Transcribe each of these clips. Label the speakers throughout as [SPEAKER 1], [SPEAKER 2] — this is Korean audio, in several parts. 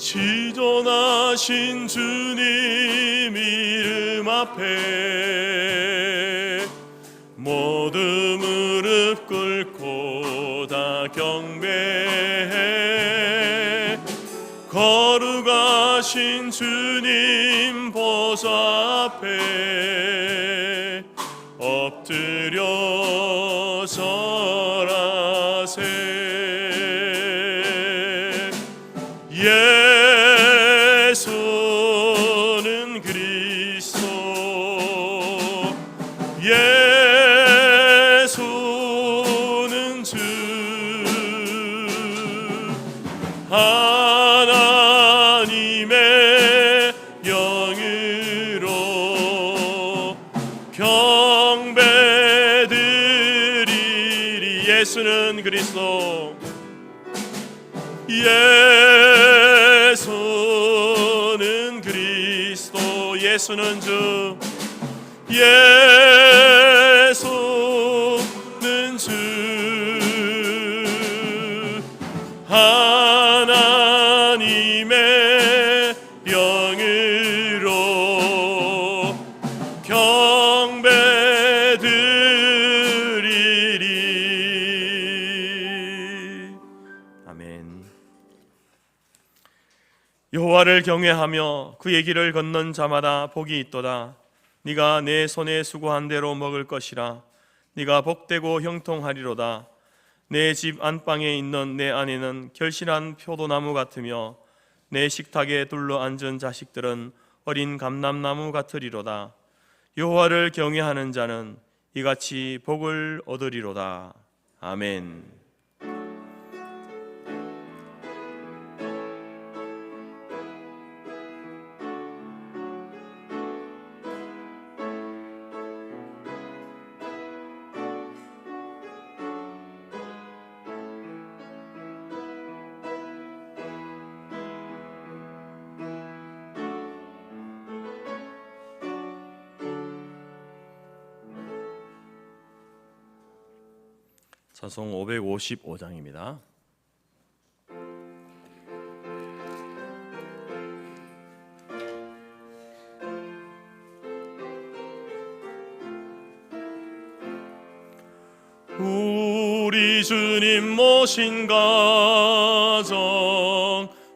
[SPEAKER 1] 지존하신 주님 이름 앞에 모두 무릎 꿇고 다 경배해. 거룩하신 주님 보좌 앞에 엎드려 절하세. 예수는 그리스도, 예수는 주, 하나님의 영으로 경배드리리. 예수는 그리스도, 예수는 그리스도, 예수는 주, 예수는 주, 하나님의 영으로 경배드리리. 아멘. 여호와를 경외하며 그의 길을 걷는 자마다 복이 있도다. 네가 내 손에 수고한 대로 먹을 것이라. 네가 복되고 형통하리로다. 내 집 안방에 있는 내 아내는 결실한 표도나무 같으며 내 식탁에 둘러 앉은 자식들은 어린 감람나무 같으리로다. 여호와를 경외하는 자는 이같이 복을 얻으리로다. 아멘. 찬송 555장입니다. 우리 주님 모신 가정,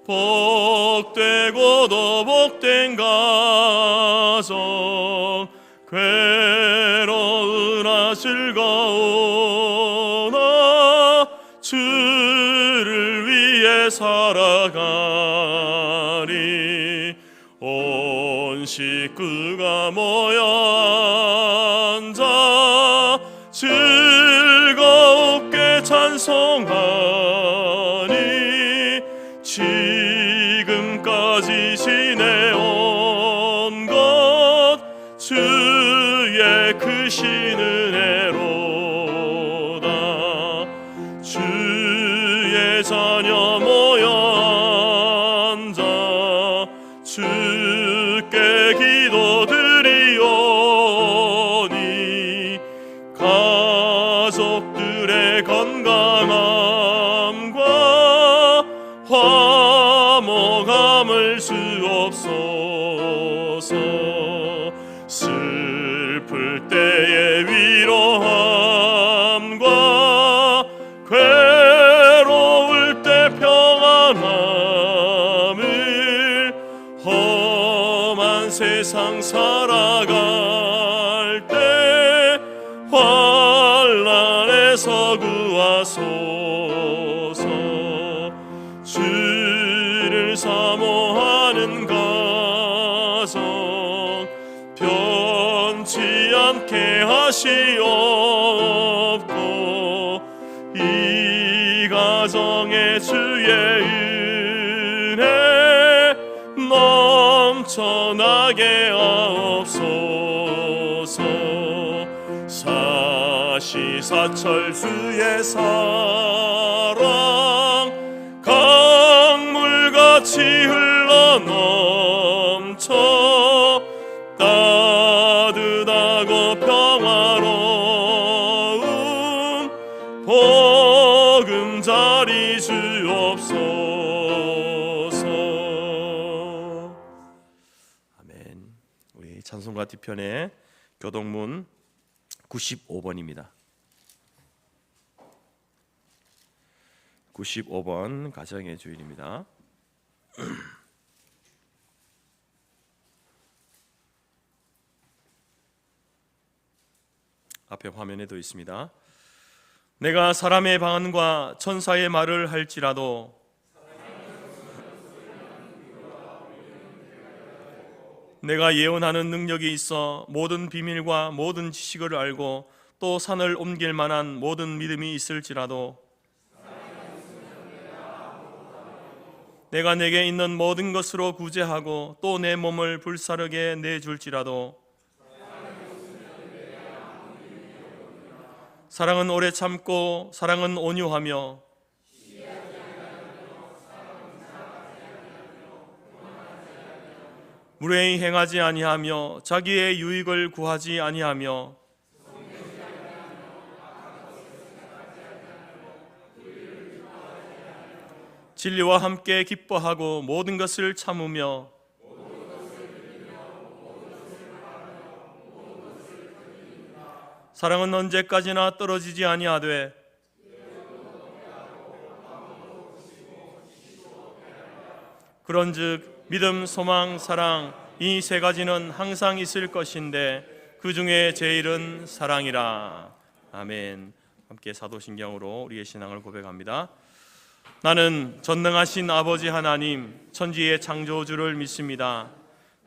[SPEAKER 1] 복되고 더 복된 가정, 괴로우나 즐거우나 주를 위해 살아가리. 온 식구가 모여 앉아 즐겁게 찬송하니 지금까지 지내온 것 주의 크신 은혜로다. 주의 자녀 모여 앉아 주께 기도드리오니 가족들의 건강함과 화목함을 주옵소서. 슬플 때의 위로함과 괴로울 때 평안함을 험한 세상 살아갈 때 환난에서 구하소서. 주를 사모하는 가정 변치 않게 하시옵고 이 가정에 주의 은혜 넘쳐나게 하옵소서. 사시사철 주의 사랑 강물같이 흘러넘쳐 따뜻하고 평화로운 보금자리 주옵소서. 앞편과 뒤편에 교동문 95번입니다. 95번 가정의 주일입니다. 앞에 화면에도 있습니다. 내가 사람의 방언과 천사의 말을 할지라도 내가 예언하는 능력이 있어 모든 비밀과 모든 지식을 알고 또 산을 옮길 만한 모든 믿음이 있을지라도 내가 내게 있는 모든 것으로 구제하고 또 내 몸을 불사르게 내줄지라도 사랑은 오래 참고 사랑은 온유하며 무례히 행하지 아니하며 자기의 유익을 구하지 아니하며 진리와 함께 기뻐하고 모든 것을 참으며 사랑은 언제까지나 떨어지지 아니하되 그런즉 믿음, 소망, 사랑 이 세 가지는 항상 있을 것인데 그 중에 제일은 사랑이라. 아멘. 함께 사도신경으로 우리의 신앙을 고백합니다. 나는 전능하신 아버지 하나님 천지의 창조주를 믿습니다.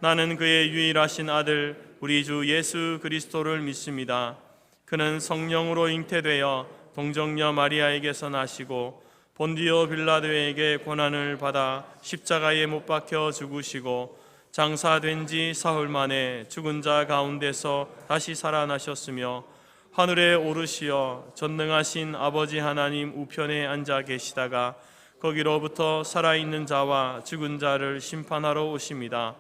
[SPEAKER 1] 나는 그의 유일하신 아들 우리 주 예수 그리스도를 믿습니다. 그는 성령으로 잉태되어 동정녀 마리아에게서 나시고 본디오 빌라도에게 고난을 받아 십자가에 못 박혀 죽으시고 장사된 지 사흘 만에 죽은 자 가운데서 다시 살아나셨으며 하늘에 오르시어 전능하신 아버지 하나님 우편에 앉아 계시다가 거기로부터 살아있는 자와 죽은 자를 심판하러 오십니다.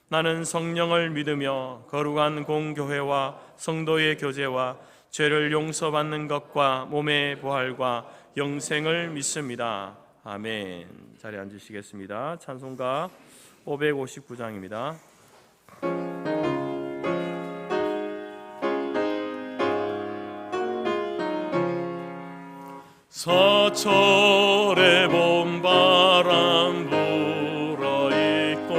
[SPEAKER 1] 나는 성령을 믿으며 거룩한 공교회와 성도의 교제와 죄를 용서받는 것과 몸의 부활과 영생을 믿습니다. 아멘. 자리에 앉으시겠습니다. 찬송가 559장입니다. 서철의 봄바람 불어있고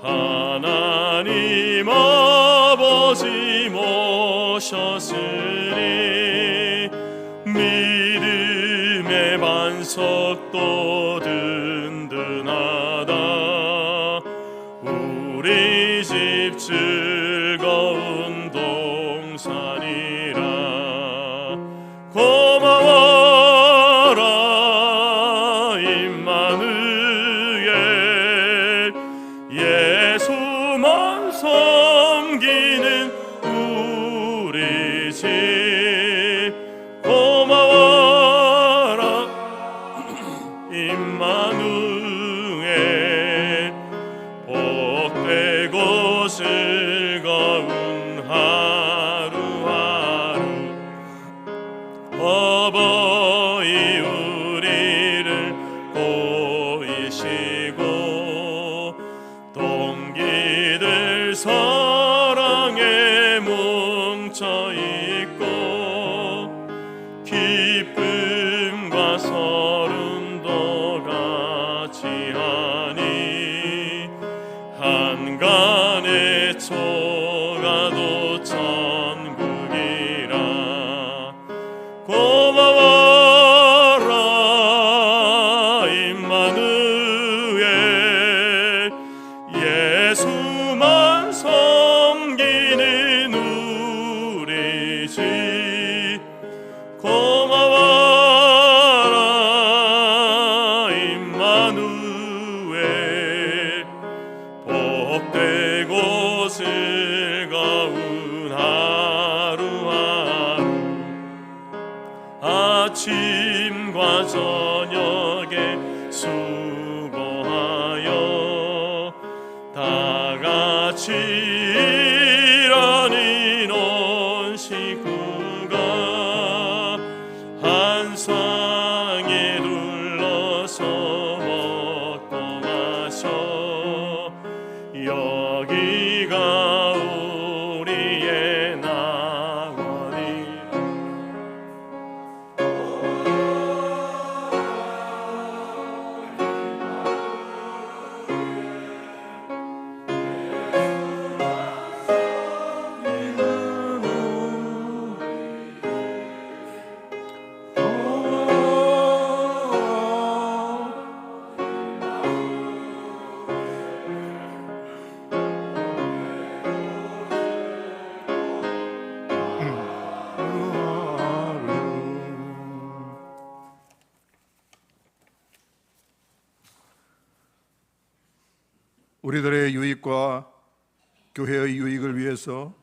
[SPEAKER 1] 하나님 아버지 모셨으니 믿음의 반석도 든든하다. 우리 집 즐거운 동산이라. 고마워라 임마누엘 예수만 섬기는 우리 집. 고마워라 임마누엘 복되고 즐거운 하루하루. 어버이 우리를 보이시고 동기들 사랑에 뭉쳐있고 기쁨과 서름도 같이 하니 한간의 초가도 천국이라. 고마워라 임마누엘 예수만 섬기는 우리 집. 고마워라 임마누엘 복되고 즐거운 하루하루. 아침과 저녁에 수고하여 다같이 일하는 온 식구가 한 상에 둘러서 먹고 마셔 여기가
[SPEAKER 2] 우리들의 유익과 교회의 유익을 위해서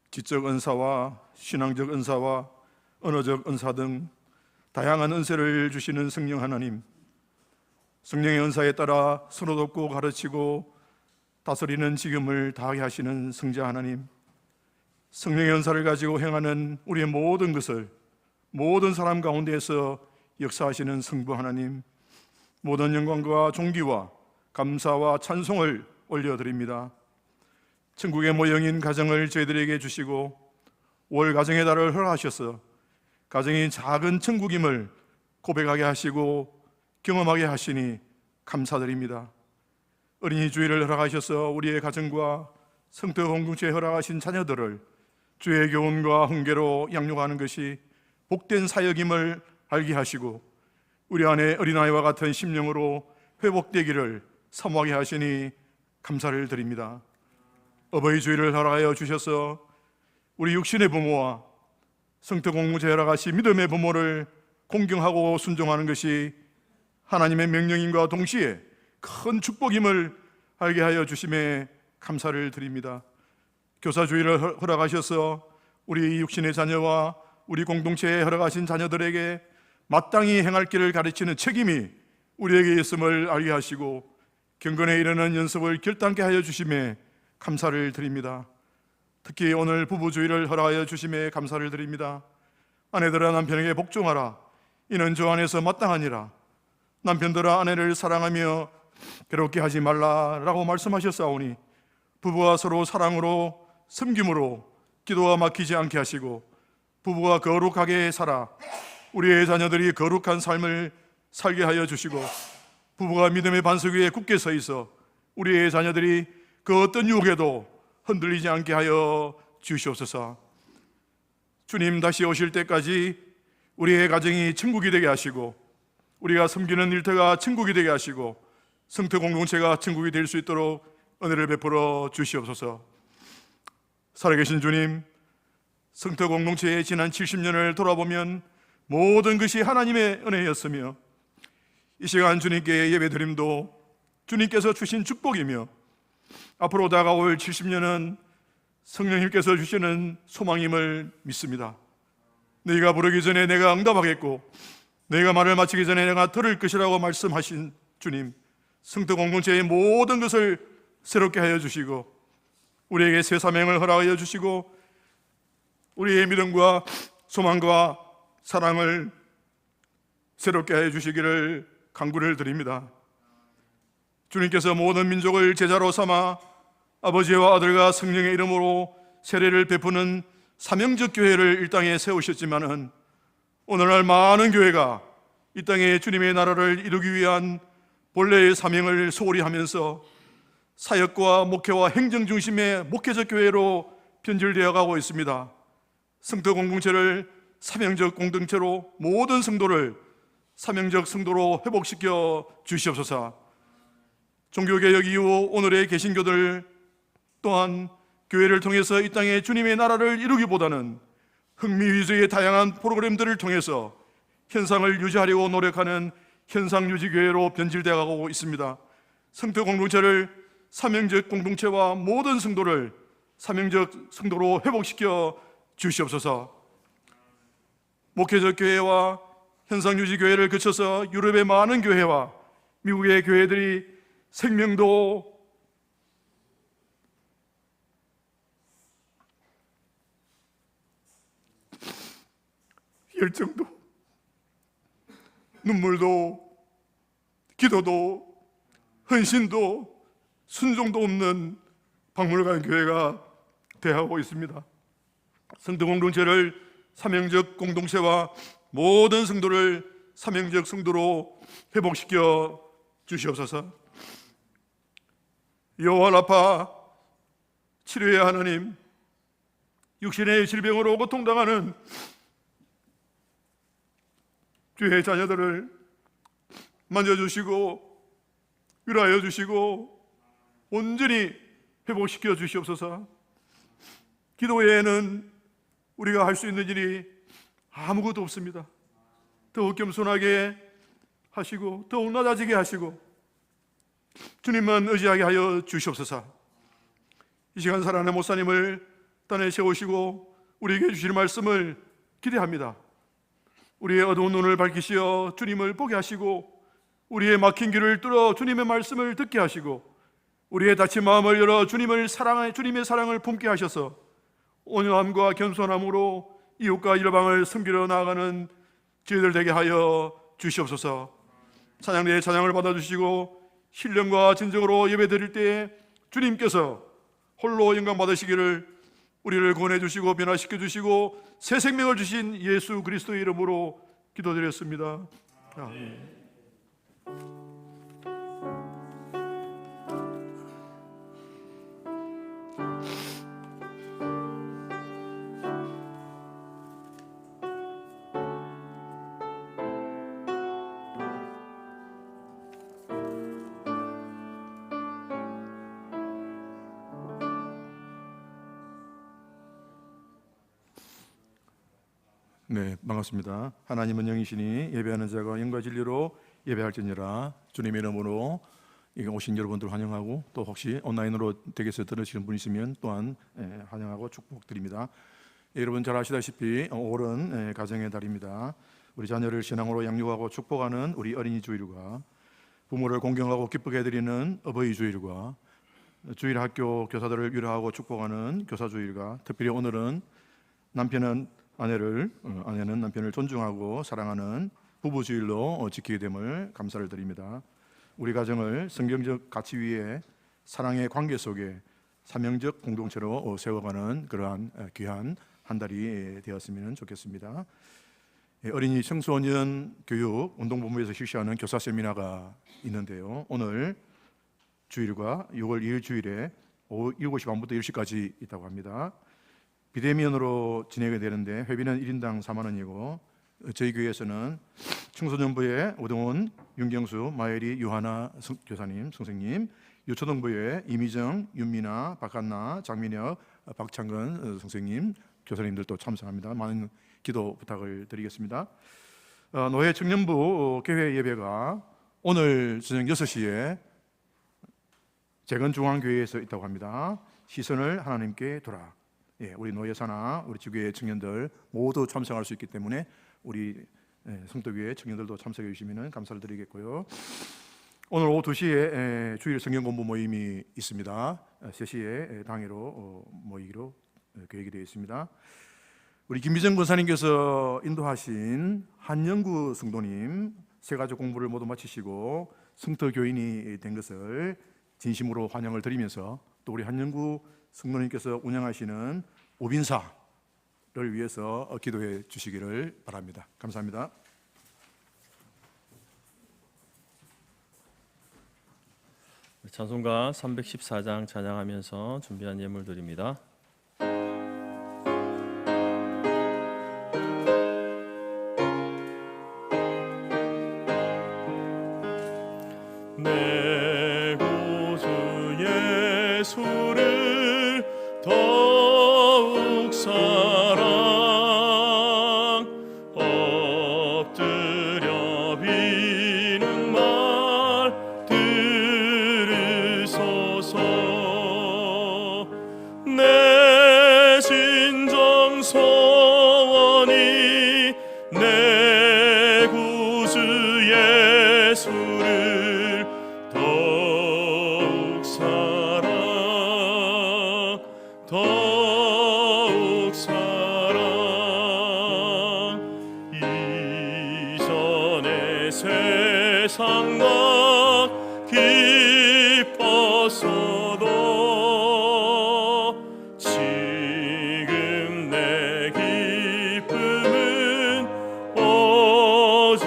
[SPEAKER 2] 지적 은사와 신앙적 은사와 언어적 은사 등 다양한 은사를 주시는 성령 하나님, 성령의 은사에 따라 서로 돕고 가르치고 다스리는 직임을 다하게 하시는 성자 하나님, 성령의 은사를 가지고 행하는 우리의 모든 것을 모든 사람 가운데에서 역사하시는 성부 하나님, 모든 영광과 존귀와 감사와 찬송을 올려드립니다. 천국의 모형인 가정을 저희들에게 주시고 월 가정의 달을 허락하셔서 가정이 작은 천국임을 고백하게 하시고 경험하게 하시니 감사드립니다. 어린이 주일을 허락하셔서 우리의 가정과 성도 공동체에 허락하신 자녀들을 주의 교훈과 훈계로 양육하는 것이 복된 사역임을 알게 하시고 우리 안에 어린아이와 같은 심령으로 회복되기를 사모하게 하시니 감사를 드립니다. 어버이 주일을 허락하여 주셔서 우리 육신의 부모와 성도 공동체에 허락하신 믿음의 부모를 공경하고 순종하는 것이 하나님의 명령임과 동시에 큰 축복임을 알게 하여 주심에 감사를 드립니다. 교사 주일을 허락하셔서 우리 육신의 자녀와 우리 공동체에 허락하신 자녀들에게 마땅히 행할 길을 가르치는 책임이 우리에게 있음을 알게 하시고 경건에 이르는 연습을 결단케 하여 주심에 감사를 드립니다. 특히 오늘 부부주의를 허락하여 주심에 감사를 드립니다. 아내들아 남편에게 복종하라. 이는 주 안에서 마땅하니라. 남편들아 아내를 사랑하며 괴롭게 하지 말라라고 말씀하셨사오니 부부가 서로 사랑으로 섬김으로 기도가 막히지 않게 하시고 부부가 거룩하게 살아 우리의 자녀들이 거룩한 삶을 살게 하여 주시고 부부가 믿음의 반석 위에 굳게 서 있어 우리의 자녀들이 그 어떤 유혹에도 흔들리지 않게 하여 주시옵소서. 주님 다시 오실 때까지 우리의 가정이 천국이 되게 하시고 우리가 섬기는 일터가 천국이 되게 하시고 성도 공동체가 천국이 될 수 있도록 은혜를 베풀어 주시옵소서. 살아계신 주님, 성도 공동체의 지난 70년을 돌아보면 모든 것이 하나님의 은혜였으며 이 시간 주님께 예배드림도 주님께서 주신 축복이며 앞으로 다가올 70년은 성령님께서 주시는 소망임을 믿습니다. 너희가 부르기 전에 내가 응답하겠고 너희가 말을 마치기 전에 내가 들을 것이라고 말씀하신 주님, 성도 공동체의 모든 것을 새롭게 하여 주시고 우리에게 새 사명을 허락하여 주시고 우리의 믿음과 소망과 사랑을 새롭게 하여 주시기를 간구를 드립니다. 주님께서 모든 민족을 제자로 삼아 아버지와 아들과 성령의 이름으로 세례를 베푸는 사명적 교회를 이 땅에 세우셨지만은 오늘날 많은 교회가 이 땅에 주님의 나라를 이루기 위한 본래의 사명을 소홀히 하면서 사역과 목회와 행정 중심의 목회적 교회로 변질되어 가고 있습니다. 성도 공동체를 사명적 공동체로 모든 성도를 사명적 성도로 회복시켜 주시옵소서. 종교개혁 이후 오늘의 개신교들 또한 교회를 통해서 이 땅에 주님의 나라를 이루기보다는 흥미 위주의 다양한 프로그램들을 통해서 현상을 유지하려고 노력하는 현상 유지 교회로 변질되어 가고 있습니다. 성도 공동체를 사명적 공동체와 모든 성도를 사명적 성도로 회복시켜 주시옵소서. 목회적 교회와 현상 유지 교회를 거쳐서 유럽의 많은 교회와 미국의 교회들이 생명도 열정도 눈물도 기도도 헌신도 순종도 없는 박물관 교회가 되어가고 있습니다. 성도 공동체를 사명적 공동체와 모든 성도를 사명적 성도로 회복시켜 주시옵소서. 여호와 라파 치료의 하나님, 육신의 질병으로 고통당하는 주의 자녀들을 만져주시고 위로하여 주시고 온전히 회복시켜 주시옵소서. 기도 외에는 우리가 할 수 있는 일이 아무것도 없습니다. 더욱 겸손하게 하시고 더욱 낮아지게 하시고 주님만 의지하게 하여 주시옵소서. 이 시간 사랑하는 목사님을 땅에 세우시고 우리에게 주실 말씀을 기대합니다. 우리의 어두운 눈을 밝히시어 주님을 보게 하시고, 우리의 막힌 귀를 뚫어 주님의 말씀을 듣게 하시고, 우리의 닫힌 마음을 열어 주님의 사랑을 품게 하셔서 온유함과 겸손함으로 이웃과 이방을 섬기러 나아가는 저희들 되게 하여 주시옵소서. 찬양대의 찬양을 받아주시고 신령과 진정으로 예배드릴 때에 주님께서 홀로 영광 받으시기를 우리를 구원해 주시고 변화시켜 주시고 새 생명을 주신 예수 그리스도의 이름으로 기도드렸습니다. 아멘. 네, 반갑습니다. 하나님은 영이시니 예배하는 자가 영과 진리로 예배할지니라. 주님의 이름으로 오신 여러분들 환영하고, 또 혹시 온라인으로 댁에서 들으시는 분 있으면 또한 환영하고 축복드립니다. 여러분 잘 아시다시피 5월은 가정의 달입니다. 우리 자녀를 신앙으로 양육하고 축복하는 우리 어린이 주일과, 부모를 공경하고 기쁘게 해드리는 어버이 주일과, 주일 학교 교사들을 위로하고 축복하는 교사 주일과, 특별히 오늘은 아내는 남편을 존중하고 사랑하는 부부 주일로 지키게 됨을 감사를 드립니다. 우리 가정을 성경적 가치 위에 사랑의 관계 속에 사명적 공동체로 세워가는 그러한 귀한 한 달이 되었으면 좋겠습니다. 어린이 청소년 교육 운동본부에서 실시하는 교사 세미나가 있는데요, 오늘 주일과 6월 2일 주일에 오후 7시 반부터 10시까지 있다고 합니다. 비대면으로 진행이 되는데 회비는 1인당 4만 원이고, 저희 교회에서는 청소년부의 오동훈, 윤경수, 마예리, 유하나 교사님, 선생님, 유초등부의 이미정, 윤미나, 박한나, 장민혁, 박창근 선생님, 교사님들도 참석합니다. 많은 기도 부탁을 드리겠습니다. 노회 청년부 개회 예배가 오늘 저녁 6시에 재건중앙교회에서 있다고 합니다. 시선을 하나님께 돌아. 우리 노예사나 우리 지교회 청년들 모두 참석할 수 있기 때문에 우리 성도교회 청년들도 참석해 주시면 감사를 드리겠고요. 오늘 오후 2시에 주일 성경 공부 모임이 있습니다. 3시에 당회로 모이기로 계획이 되어 있습니다. 우리 김미정 권사님께서 인도하신 한영구 성도님 세가족 공부를 모두 마치시고 성도교인이 된 것을 진심으로 환영을 드리면서, 또 우리 한영구 성도님께서 운영하시는 오빈사를 위해서 기도해 주시기를 바랍니다. 감사합니다.
[SPEAKER 1] 찬송가 314장 찬양하면서 준비한 예물들입니다. 내 구주 예수를 더욱 사랑 엎드려 비는 말 들으소서. 내 진정 소원이 내 구주 예수를 더욱 사랑 더욱 사랑. 이전의 세상과 기뻤어도 지금 내 기쁨은 오직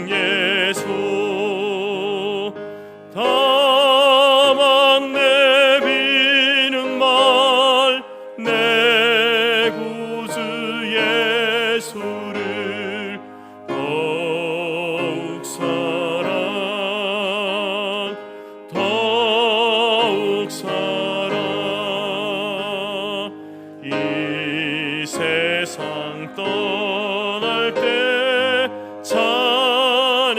[SPEAKER 1] 예수. 다만 내비는 말 내 구주 예수를 더욱 사랑 더욱 사랑. 이 세상 떠날 때 찬양하고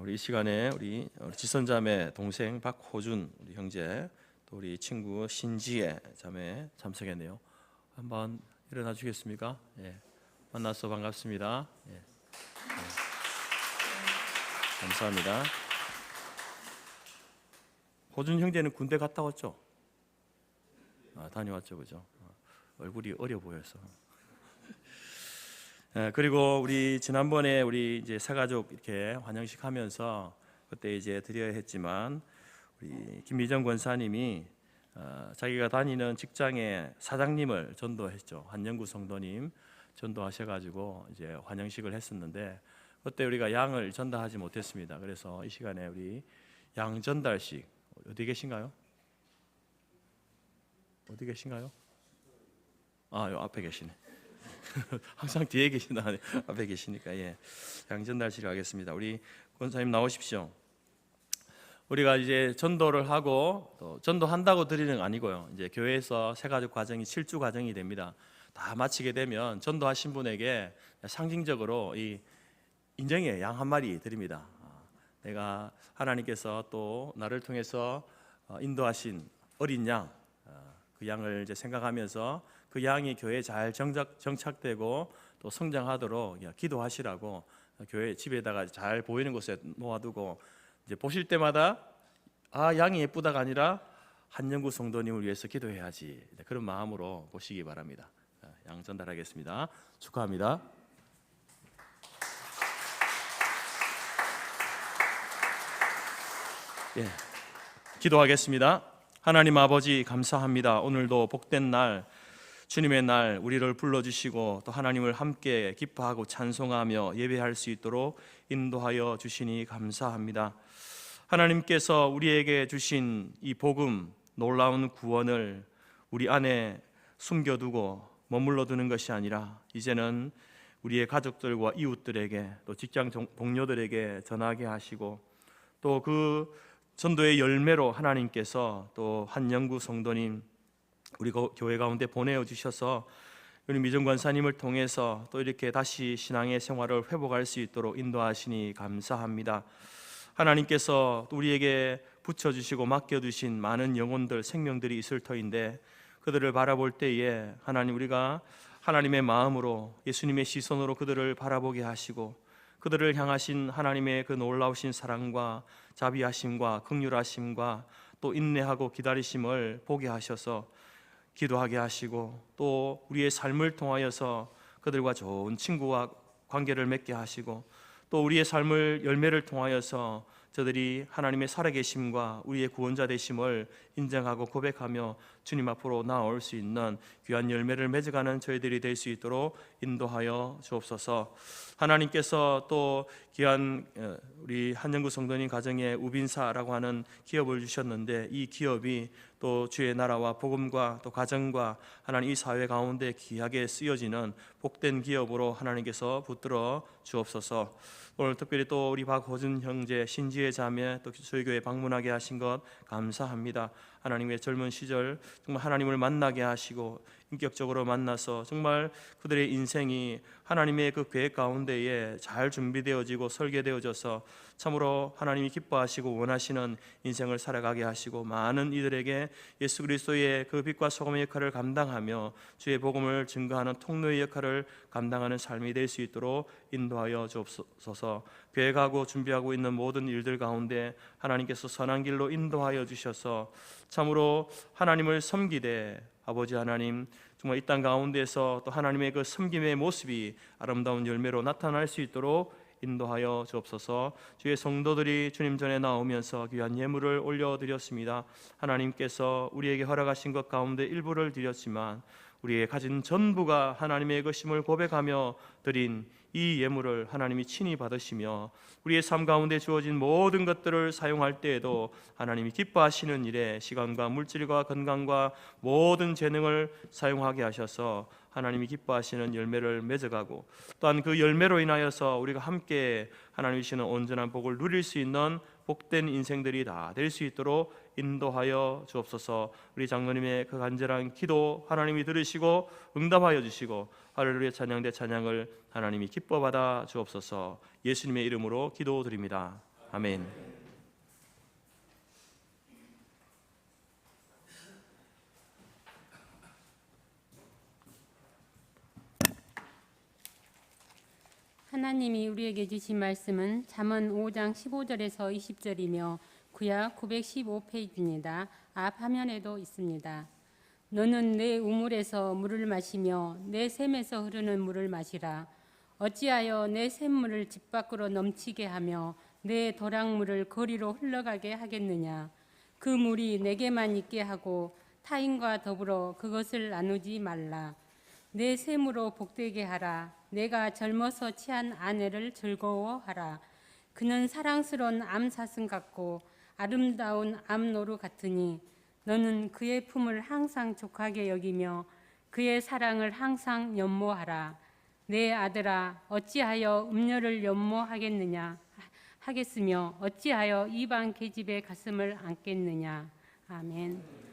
[SPEAKER 1] 우리 이 시간에 우리 지선자매 동생 박호준 우리 형제, 또 우리 친구 신지혜 자매 참석했네요. 한번 일어나 주겠습니까? 예. 만나서 반갑습니다. 예. 감사합니다. 호준 형제는 군대 갔다 왔죠? 다녀왔죠, 그죠? 얼굴이 어려 보여서. 그리고 우리 지난번에 우리 이제 새가족 이렇게 환영식 하면서 그때 이제 드려야 했지만 우리 김미정 권사님이 자기가 다니는 직장의 사장님을 전도했죠. 한영구 성도님 전도하셔가지고 이제 환영식을 했었는데 그때 우리가 양을 전달하지 못했습니다. 그래서 이 시간에 우리 양 전달식 어디 계신가요? 어디 계신가요? 요 앞에 계시네. 항상 뒤에 계시나 앞에 계시니까 예. 양전달식을 하겠습니다. 우리 권사님 나오십시오. 우리가 이제 전도를 하고 또 전도한다고 드리는 거 아니고요. 이제 교회에서 새가족 과정이 7주 과정이 됩니다. 다 마치게 되면 전도하신 분에게 상징적으로 이 인정의 양 한 마리 드립니다. 내가 하나님께서 또 나를 통해서 인도하신 어린 양, 그 양을 이제 생각하면서 그 양이 교회에 잘 정착되고 또 성장하도록 기도하시라고 교회 집에다가 잘 보이는 곳에 모아두고 이제 보실 때마다 양이 예쁘다가 아니라 한영구 성도님을 위해서 기도해야지, 그런 마음으로 보시기 바랍니다. 양 전달하겠습니다. 축하합니다. 예, 기도하겠습니다. 하나님 아버지 감사합니다. 오늘도 복된 날, 주님의 날 우리를 불러주시고 또 하나님을 함께 기뻐하고 찬송하며 예배할 수 있도록 인도하여 주시니 감사합니다. 하나님께서 우리에게 주신 이 복음, 놀라운 구원을 우리 안에 숨겨두고 머물러 두는 것이 아니라 이제는 우리의 가족들과 이웃들에게 또 직장 동료들에게 전하게 하시고 또 그 전도의 열매로 하나님께서 또 한영구 성도님 우리 교회 가운데 보내어 주셔서 우리 미정 권사님을 통해서 또 이렇게 다시 신앙의 생활을 회복할 수 있도록 인도하시니 감사합니다. 하나님께서 우리에게 붙여주시고 맡겨두신 많은 영혼들, 생명들이 있을 터인데 그들을 바라볼 때에 하나님, 우리가 하나님의 마음으로 예수님의 시선으로 그들을 바라보게 하시고 그들을 향하신 하나님의 그 놀라우신 사랑과 자비하심과 긍휼하심과 또 인내하고 기다리심을 보게 하셔서 기도하게 하시고 또 우리의 삶을 통하여서 그들과 좋은 친구와 관계를 맺게 하시고 또 우리의 삶을 열매를 통하여서 저들이 하나님의 살아계심과 우리의 구원자 되심을 인정하고 고백하며 주님 앞으로 나아올 수 있는 귀한 열매를 맺어가는 저희들이 될 수 있도록 인도하여 주옵소서. 하나님께서 또 귀한 우리 한영구 성도님 가정에 우빈사라고 하는 기업을 주셨는데 이 기업이 또 주의 나라와 복음과 또 가정과 하나님 이 사회 가운데 귀하게 쓰여지는 복된 기업으로 하나님께서 붙들어 주옵소서. 오늘 특별히 또 우리 박호준 형제, 신지혜 자매 또 저희 교회 방문하게 하신 것 감사합니다. 하나님의 젊은 시절 정말 하나님을 만나게 하시고 인격적으로 만나서 정말 그들의 인생이 하나님의 그 계획 가운데에 잘 준비되어지고 설계되어져서 참으로 하나님이 기뻐하시고 원하시는 인생을 살아가게 하시고 많은 이들에게 예수 그리스도의 그 빛과 소금의 역할을 감당하며 주의 복음을 증거하는 통로의 역할을 감당하는 삶이 될 수 있도록 인도하여 주옵소서. 계획하고 준비하고 있는 모든 일들 가운데 하나님께서 선한 길로 인도하여 주셔서 참으로 하나님을 섬기되 아버지 하나님 정말 이 땅 가운데서 또 하나님의 그 섬김의 모습이 아름다운 열매로 나타날 수 있도록 인도하여 주옵소서. 주의 성도들이 주님 전에 나오면서 귀한 예물을 올려드렸습니다. 하나님께서 우리에게 허락하신 것 가운데 일부를 드렸지만 우리의 가진 전부가 하나님의 것임을 고백하며 드린 이 예물을 하나님이 친히 받으시며 우리의 삶 가운데 주어진 모든 것들을 사용할 때에도 하나님이 기뻐하시는 일에 시간과 물질과 건강과 모든 재능을 사용하게 하셔서 하나님이 기뻐하시는 열매를 맺어가고 또한 그 열매로 인하여서 우리가 함께 하나님이 주시는 온전한 복을 누릴 수 있는 복된 인생들이 다 될 수 있도록 인도하여 주옵소서. 우리 장로님의 그 간절한 기도 하나님이 들으시고 응답하여 주시고 할렐루야 찬양대 찬양을 하나님이 기뻐 받아 주옵소서. 예수님의 이름으로 기도드립니다. 아멘.
[SPEAKER 3] 하나님이 우리에게 주신 말씀은 잠언 5장 15절에서 20절이며 구약 915페이지입니다. 앞 화면에도 있습니다. 너는 내 우물에서 물을 마시며 내 샘에서 흐르는 물을 마시라. 어찌하여 내 샘물을 집 밖으로 넘치게 하며 내 도랑물을 거리로 흘러가게 하겠느냐. 그 물이 내게만 있게 하고 타인과 더불어 그것을 나누지 말라. 내 샘으로 복되게 하라. 내가 젊어서 취한 아내를 즐거워하라. 그는 사랑스러운 암사슴 같고 아름다운 암노루 같으니 너는 그의 품을 항상 족하게 여기며 그의 사랑을 항상 연모하라. 내 아들아, 어찌하여 음녀를 연모하겠느냐 하겠으며 어찌하여 이방 계집의 가슴을 안겠느냐. 아멘.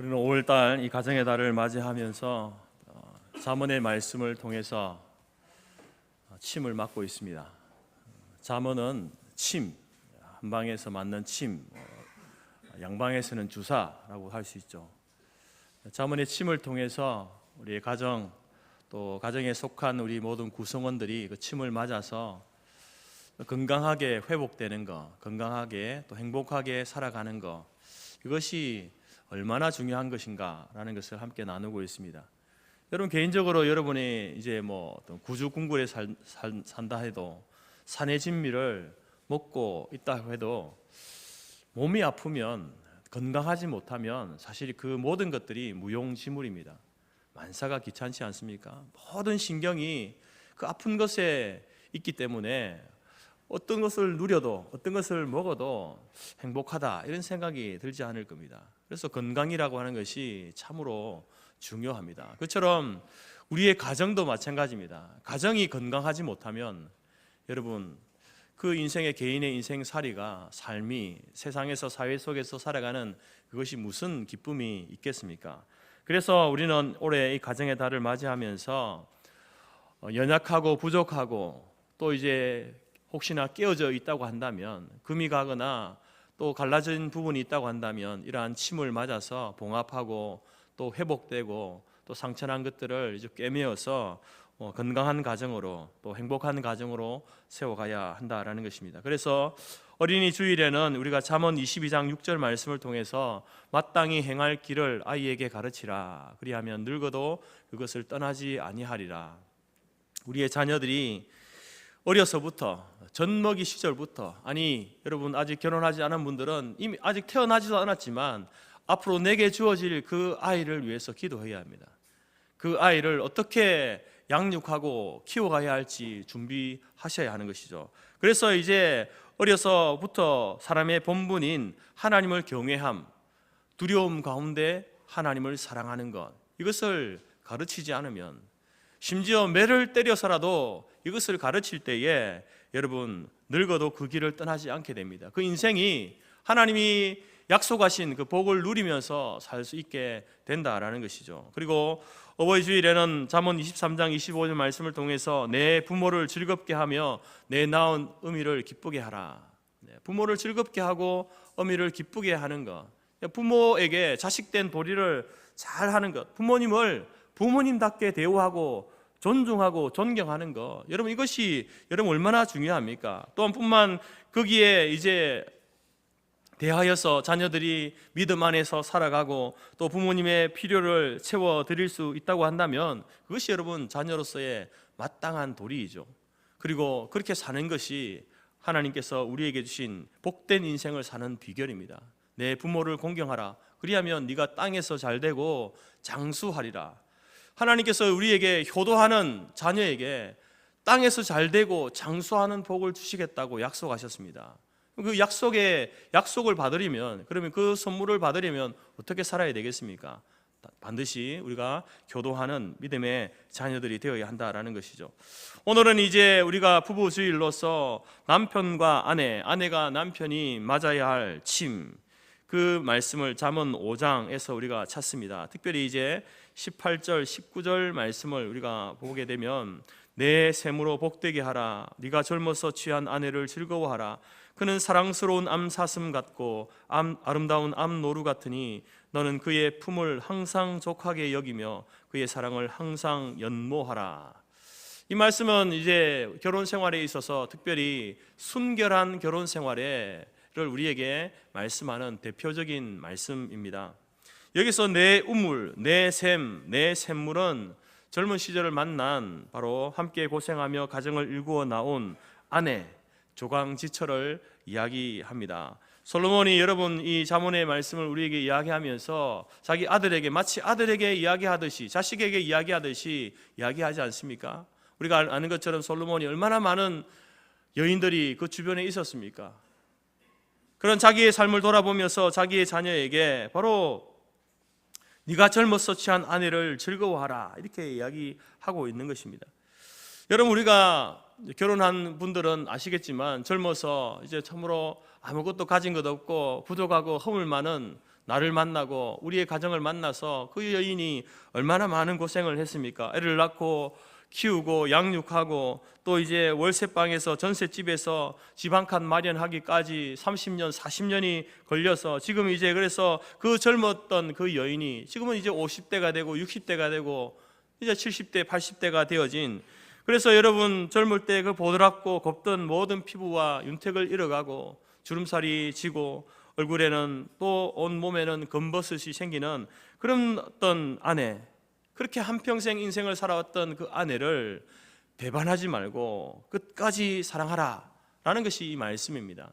[SPEAKER 1] 우리는 5월달 이 가정의 달을 맞이하면서 잠언의 말씀을 통해서 침을 맞고 있습니다. 잠언은 침, 한 방에서 맞는 침, 양방에서는 주사라고 할 수 있죠. 잠언의 침을 통해서 우리의 가정, 또 가정에 속한 우리 모든 구성원들이 그 침을 맞아서 건강하게 회복되는 것, 건강하게 또 행복하게 살아가는 것, 이것이 얼마나 중요한 것인가라는 것을 함께 나누고 있습니다. 여러분 개인적으로 여러분이 이제 뭐 어떤 구주궁궐에 산다 해도 산의 진미를 먹고 있다 해도 몸이 아프면 건강하지 못하면 사실 그 모든 것들이 무용지물입니다. 만사가 귀찮지 않습니까? 모든 신경이 그 아픈 것에 있기 때문에 어떤 것을 누려도 어떤 것을 먹어도 행복하다 이런 생각이 들지 않을 겁니다. 그래서 건강이라고 하는 것이 참으로 중요합니다. 그처럼 우리의 가정도 마찬가지입니다. 가정이 건강하지 못하면 여러분 그 인생의 개인의 인생살이가 삶이 세상에서 사회 속에서 살아가는 그것이 무슨 기쁨이 있겠습니까? 그래서 우리는 올해 이 가정의 달을 맞이하면서 연약하고 부족하고 또 이제 혹시나 깨어져 있다고 한다면 금이 가거나 또 갈라진 부분이 있다고 한다면 이러한 침을 맞아서 봉합하고 또 회복되고 또 상처난 것들을 이제 꿰매어서 건강한 가정으로 또 행복한 가정으로 세워가야 한다라는 것입니다. 그래서 어린이 주일에는 우리가 잠언 22장 6절 말씀을 통해서 마땅히 행할 길을 아이에게 가르치라. 그리하면 늙어도 그것을 떠나지 아니하리라. 우리의 자녀들이 어려서부터 젖먹이 시절부터 아니 여러분 아직 결혼하지 않은 분들은 이미 아직 태어나지도 않았지만 앞으로 내게 주어질 그 아이를 위해서 기도해야 합니다. 그 아이를 어떻게 양육하고 키워가야 할지 준비하셔야 하는 것이죠. 그래서 이제 어려서부터 사람의 본분인 하나님을 경외함, 두려움 가운데 하나님을 사랑하는 것, 이것을 가르치지 않으면 심지어 매를 때려서라도 이것을 가르칠 때에 여러분 늙어도 그 길을 떠나지 않게 됩니다. 그 인생이 하나님이 약속하신 그 복을 누리면서 살 수 있게 된다라는 것이죠. 그리고 어버이 주일에는 잠언 23장 25절 말씀을 통해서 내 부모를 즐겁게 하며 내 낳은 어미를 기쁘게 하라. 부모를 즐겁게 하고 어미를 기쁘게 하는 것, 부모에게 자식된 도리를 잘 하는 것, 부모님을 부모님답게 대우하고 존중하고 존경하는 것, 여러분 이것이 여러분 얼마나 중요합니까? 또한 뿐만 거기에 이제 대하여서 자녀들이 믿음 안에서 살아가고 또 부모님의 필요를 채워드릴 수 있다고 한다면 그것이 여러분 자녀로서의 마땅한 도리이죠. 그리고 그렇게 사는 것이 하나님께서 우리에게 주신 복된 인생을 사는 비결입니다. 내 부모를 공경하라. 그리하면 네가 땅에서 잘되고 장수하리라. 하나님께서 우리에게 효도하는 자녀에게 땅에서 잘되고 장수하는 복을 주시겠다고 약속하셨습니다. 그 약속을 받으려면, 그러면 그 선물을 받으려면 어떻게 살아야 되겠습니까? 반드시 우리가 교도하는 믿음의 자녀들이 되어야 한다라는 것이죠. 오늘은 이제 우리가 부부주일로서 남편과 아내가 남편이 맞아야 할 침, 그 말씀을 잠언 5장에서 우리가 찾습니다. 특별히 이제 18절, 19절 말씀을 우리가 보게 되면 내 샘으로 복되게 하라. 네가 젊어서 취한 아내를 즐거워하라. 그는 사랑스러운 암사슴 같고 아름다운 암노루 같으니 너는 그의 품을 항상 족하게 여기며 그의 사랑을 항상 연모하라. 이 말씀은 이제 결혼 생활에 있어서 특별히 순결한 결혼 생활을 우리에게 말씀하는 대표적인 말씀입니다. 여기서 내 우물, 내 샘물은 젊은 시절을 만난 바로 함께 고생하며 가정을 일구어 나온 아내 조강지처를 이야기합니다. 솔로몬이 여러분 이 잠언의 말씀을 우리에게 이야기하면서 자기 아들에게 마치 아들에게 이야기하듯이 자식에게 이야기하듯이 이야기하지 않습니까? 우리가 아는 것처럼 솔로몬이 얼마나 많은 여인들이 그 주변에 있었습니까? 그런 자기의 삶을 돌아보면서 자기의 자녀에게 바로 네가 젊어서 취한 아내를 즐거워하라 이렇게 이야기하고 있는 것입니다. 여러분 우리가 결혼한 분들은 아시겠지만 젊어서 이제 참으로 아무것도 가진 것 없고 부족하고 허물 많은 나를 만나고 우리의 가정을 만나서 그 여인이 얼마나 많은 고생을 했습니까? 애를 낳고 키우고 양육하고 또 이제 월세방에서 전셋집에서 집 한 칸 마련하기까지 30년 40년이 걸려서 지금 이제 그래서 그 젊었던 그 여인이 지금은 이제 50대가 되고 60대가 되고 이제 70대 80대가 되어진, 그래서 여러분 젊을 때 그 보드랍고 곱던 모든 피부와 윤택을 잃어가고 주름살이 지고 얼굴에는 또 온 몸에는 검버섯이 생기는 그런 어떤 아내, 그렇게 한평생 인생을 살아왔던 그 아내를 배반하지 말고 끝까지 사랑하라 라는 것이 이 말씀입니다.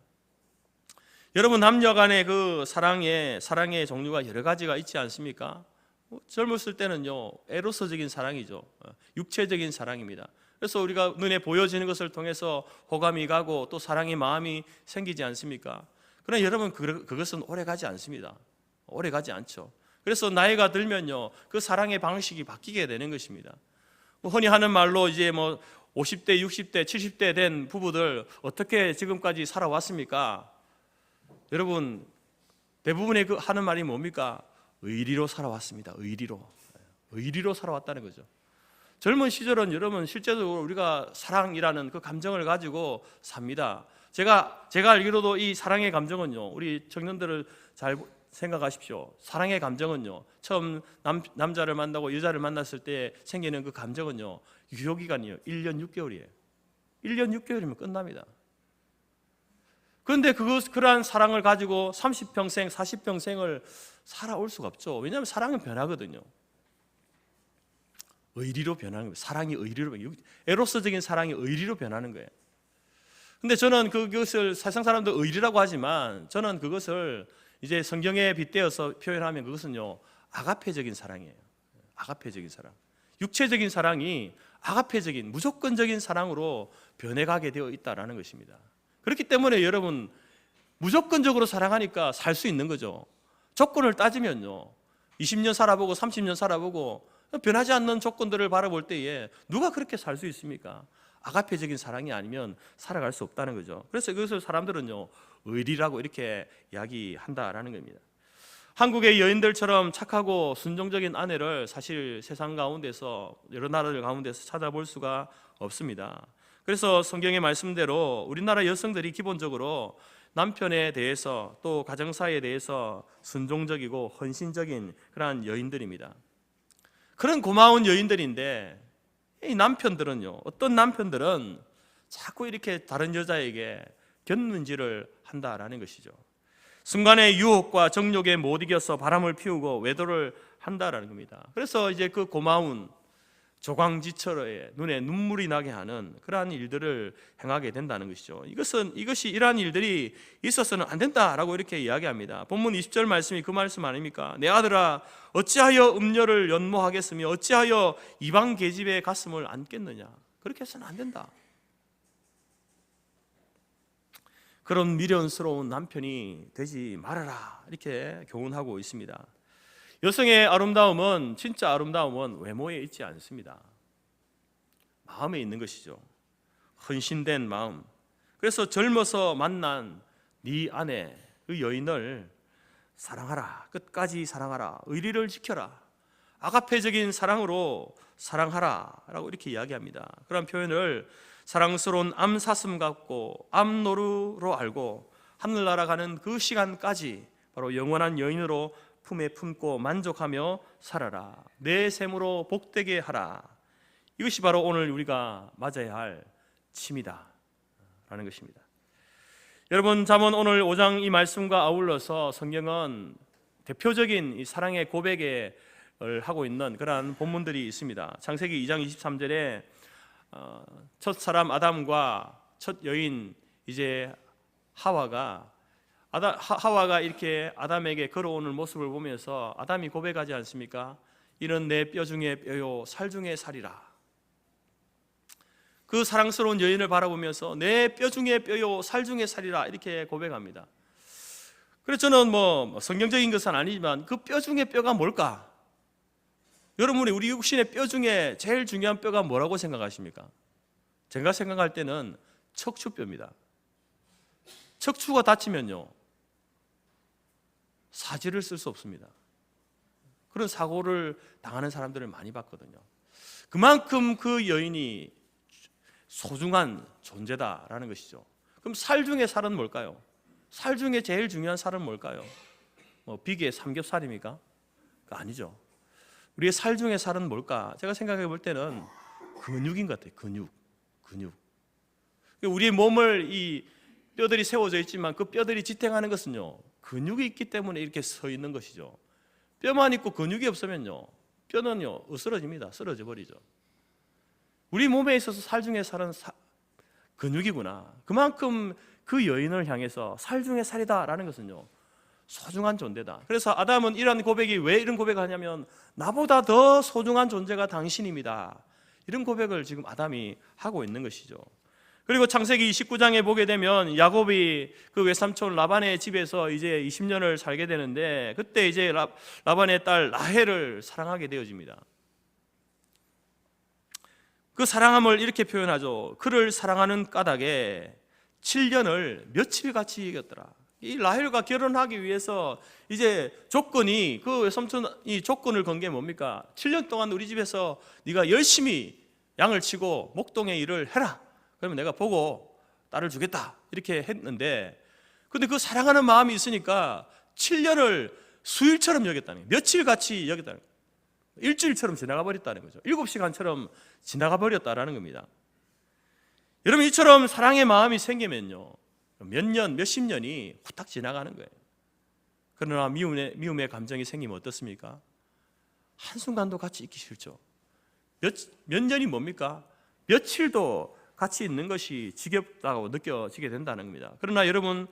[SPEAKER 1] 여러분 남녀 간의 그 사랑의 종류가 여러 가지가 있지 않습니까? 젊었을 때는요 에로서적인 사랑이죠. 육체적인 사랑입니다. 그래서 우리가 눈에 보여지는 것을 통해서 호감이 가고 또 사랑의 마음이 생기지 않습니까? 그러나 여러분 그것은 오래가지 않습니다. 오래가지 않죠. 그래서 나이가 들면요 그 사랑의 방식이 바뀌게 되는 것입니다. 흔히 하는 말로 이제 50대, 60대, 70대 된 부부들 어떻게 지금까지 살아왔습니까? 여러분 대부분의 그 하는 말이 뭡니까? 의리로 살아왔습니다. 의리로 살아왔다는 거죠. 젊은 시절은 여러분 실제적으로 우리가 사랑이라는 그 감정을 가지고 삽니다. 제가 알기로도 이 사랑의 감정은요, 우리 청년들을 잘 생각하십시오. 사랑의 감정은요, 처음 남자를 만나고 여자를 만났을 때 생기는 그 감정은요, 유효기간이요 1년 6개월이에요 1년 6개월이면 끝납니다. 그런데 그러한 사랑을 가지고 30평생 40평생을 살아올 수가 없죠. 왜냐하면 사랑은 변하거든요. 의리로 변하는 거예요. 사랑이 의리로, 에로스적인 사랑이 의리로 변하는 거예요. 근데 저는 그것을 세상 사람들 의리라고 하지만 저는 그것을 이제 성경에 빗대어서 표현하면 그것은요 아가페적인 사랑이에요. 아가페적인 사랑. 육체적인 사랑이 아가페적인 무조건적인 사랑으로 변해가게 되어 있다라는 것입니다. 그렇기 때문에 여러분 무조건적으로 사랑하니까 살 수 있는 거죠. 조건을 따지면요 20년 살아보고 30년 살아보고 변하지 않는 조건들을 바라볼 때에 누가 그렇게 살 수 있습니까? 아가페적인 사랑이 아니면 살아갈 수 없다는 거죠. 그래서 그것을 사람들은요 의리라고 이렇게 이야기한다라는 겁니다. 한국의 여인들처럼 착하고 순종적인 아내를 사실 세상 가운데서 여러 나라들 가운데서 찾아볼 수가 없습니다. 그래서 성경의 말씀대로 우리나라 여성들이 기본적으로 남편에 대해서 또 가정사에 대해서 순종적이고 헌신적인 그러한 여인들입니다. 그런 고마운 여인들인데 이 남편들은요, 어떤 남편들은 자꾸 이렇게 다른 여자에게 견눈질을 한다라는 것이죠. 순간의 유혹과 정욕에 못 이겨서 바람을 피우고 외도를 한다라는 겁니다. 그래서 이제 그 고마운 조광지처럼 눈에 눈물이 나게 하는 그러한 일들을 행하게 된다는 것이죠. 이것이 이러한 일들이 있어서는 안 된다라고 이렇게 이야기합니다. 본문 20절 말씀이 그 말씀 아닙니까? 내 아들아 어찌하여 음녀를 연모하겠으며 어찌하여 이방 계집의 가슴을 안겠느냐. 그렇게 해서는 안 된다. 그런 미련스러운 남편이 되지 말아라 이렇게 교훈하고 있습니다. 여성의 아름다움은 진짜 아름다움은 외모에 있지 않습니다. 마음에 있는 것이죠. 헌신된 마음. 그래서 젊어서 만난 네 아내 그 여인을 사랑하라. 끝까지 사랑하라. 의리를 지켜라. 아가페적인 사랑으로 사랑하라 라고 이렇게 이야기합니다. 그런 표현을 사랑스러운 암사슴 같고 암노루로 알고 하늘나라 가는 그 시간까지 바로 영원한 여인으로 품에 품고 만족하며 살아라. 내 샘으로 복되게 하라. 이것이 바로 오늘 우리가 맞아야 할 침이다 라는 것입니다. 여러분 잠언 오늘 5장 이 말씀과 아울러서 성경은 대표적인 이 사랑의 고백을 하고 있는 그러한 본문들이 있습니다. 창세기 2장 23절에 첫 사람 아담과 첫 여인 이제 하와가 이렇게 아담에게 걸어오는 모습을 보면서 아담이 고백하지 않습니까? 이는 내 뼈 중에 뼈요 살 중에 살이라. 그 사랑스러운 여인을 바라보면서 내 뼈 중에 뼈요 살 중에 살이라 이렇게 고백합니다. 그래서 저는 성경적인 것은 아니지만 그 뼈 중에 뼈가 뭘까? 여러분이 우리 육신의 뼈 중에 제일 중요한 뼈가 뭐라고 생각하십니까? 제가 생각할 때는 척추뼈입니다. 척추가 다치면요 사지를 쓸 수 없습니다. 그런 사고를 당하는 사람들을 많이 봤거든요. 그만큼 그 여인이 소중한 존재다라는 것이죠. 그럼 살 중에 살은 뭘까요? 살 중에 제일 중요한 살은 뭘까요? 비계 삼겹살입니까? 아니죠. 우리의 살 중에 살은 뭘까? 제가 생각해 볼 때는 근육인 것 같아요. 근육. 우리의 몸을 이 뼈들이 세워져 있지만 그 뼈들이 지탱하는 것은요, 근육이 있기 때문에 이렇게 서 있는 것이죠. 뼈만 있고 근육이 없으면요, 뼈는요 으스러집니다. 쓰러져 버리죠. 우리 몸에 있어서 살 중에 살은 근육이구나. 그만큼 그 여인을 향해서 살 중에 살이다라는 것은요, 소중한 존재다. 그래서 아담은 이런 고백이 왜 이런 고백을 하냐면, 나보다 더 소중한 존재가 당신입니다. 이런 고백을 지금 아담이 하고 있는 것이죠. 그리고 창세기 29장에 보게 되면 야곱이 그 외삼촌 라반의 집에서 이제 20년을 살게 되는데, 그때 이제 라반의 딸 라헬을 사랑하게 되어집니다. 그 사랑함을 이렇게 표현하죠. 그를 사랑하는 까닭에 7년을 며칠같이 여겼더라. 이 라헬과 결혼하기 위해서 이제 조건이, 그 외삼촌이 조건을 건 게 뭡니까? 7년 동안 우리 집에서 네가 열심히 양을 치고 목동의 일을 해라. 그러면 내가 보고 딸을 주겠다. 이렇게 했는데, 근데 그 사랑하는 마음이 있으니까 7년을 수일처럼 여겼다는 거예요. 며칠같이 여겼다는 거예요. 일주일처럼 지나가 버렸다는 거죠. 7시간처럼 지나가 버렸다라는 겁니다. 여러분, 이처럼 사랑의 마음이 생기면요, 몇 년, 몇십 년이 후딱 지나가는 거예요. 그러나 미움의 감정이 생기면 어떻습니까? 한순간도 같이 있기 싫죠. 몇 년이 뭡니까? 며칠도 같이 있는 것이 지겹다고 느껴지게 된다는 겁니다. 그러나 여러분,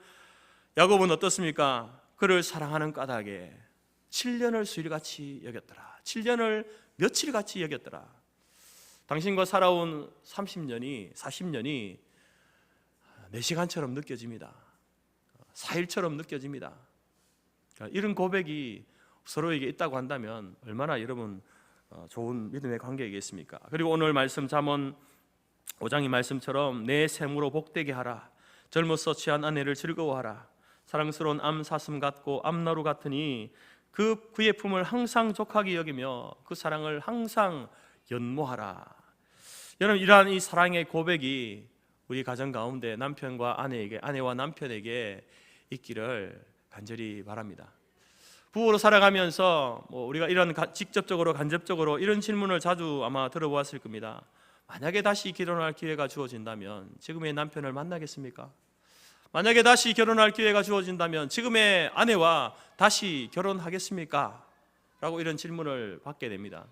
[SPEAKER 1] 야곱은 어떻습니까? 그를 사랑하는 까닭에 7년을 수일같이 여겼더라. 7년을 며칠같이 여겼더라. 당신과 살아온 30년이, 40년이 4시간처럼 느껴집니다. 4일처럼 느껴집니다. 그러니까 이런 고백이 서로에게 있다고 한다면 얼마나 여러분 좋은 믿음의 관계이겠습니까? 그리고 오늘 말씀 잠언 5장의 말씀처럼 내 생으로 복되게 하라. 젊어서 취한 아내를 즐거워하라. 사랑스러운 암 사슴 같고 암나루 같으니 그의 품을 항상 족하게 여기며 그 사랑을 항상 연모하라. 여러분, 이러한 이 사랑의 고백이 우리 가정 가운데 남편과 아내에게, 아내와 남편에게 있기를 간절히 바랍니다. 부부로 살아가면서 우리가 이런 직접적으로 간접적으로 이런 질문을 자주 아마 들어보았을 겁니다. 만약에 다시 결혼할 기회가 주어진다면 지금의 남편을 만나겠습니까? 만약에 다시 결혼할 기회가 주어진다면 지금의 아내와 다시 결혼하겠습니까? 라고 이런 질문을 받게 됩니다.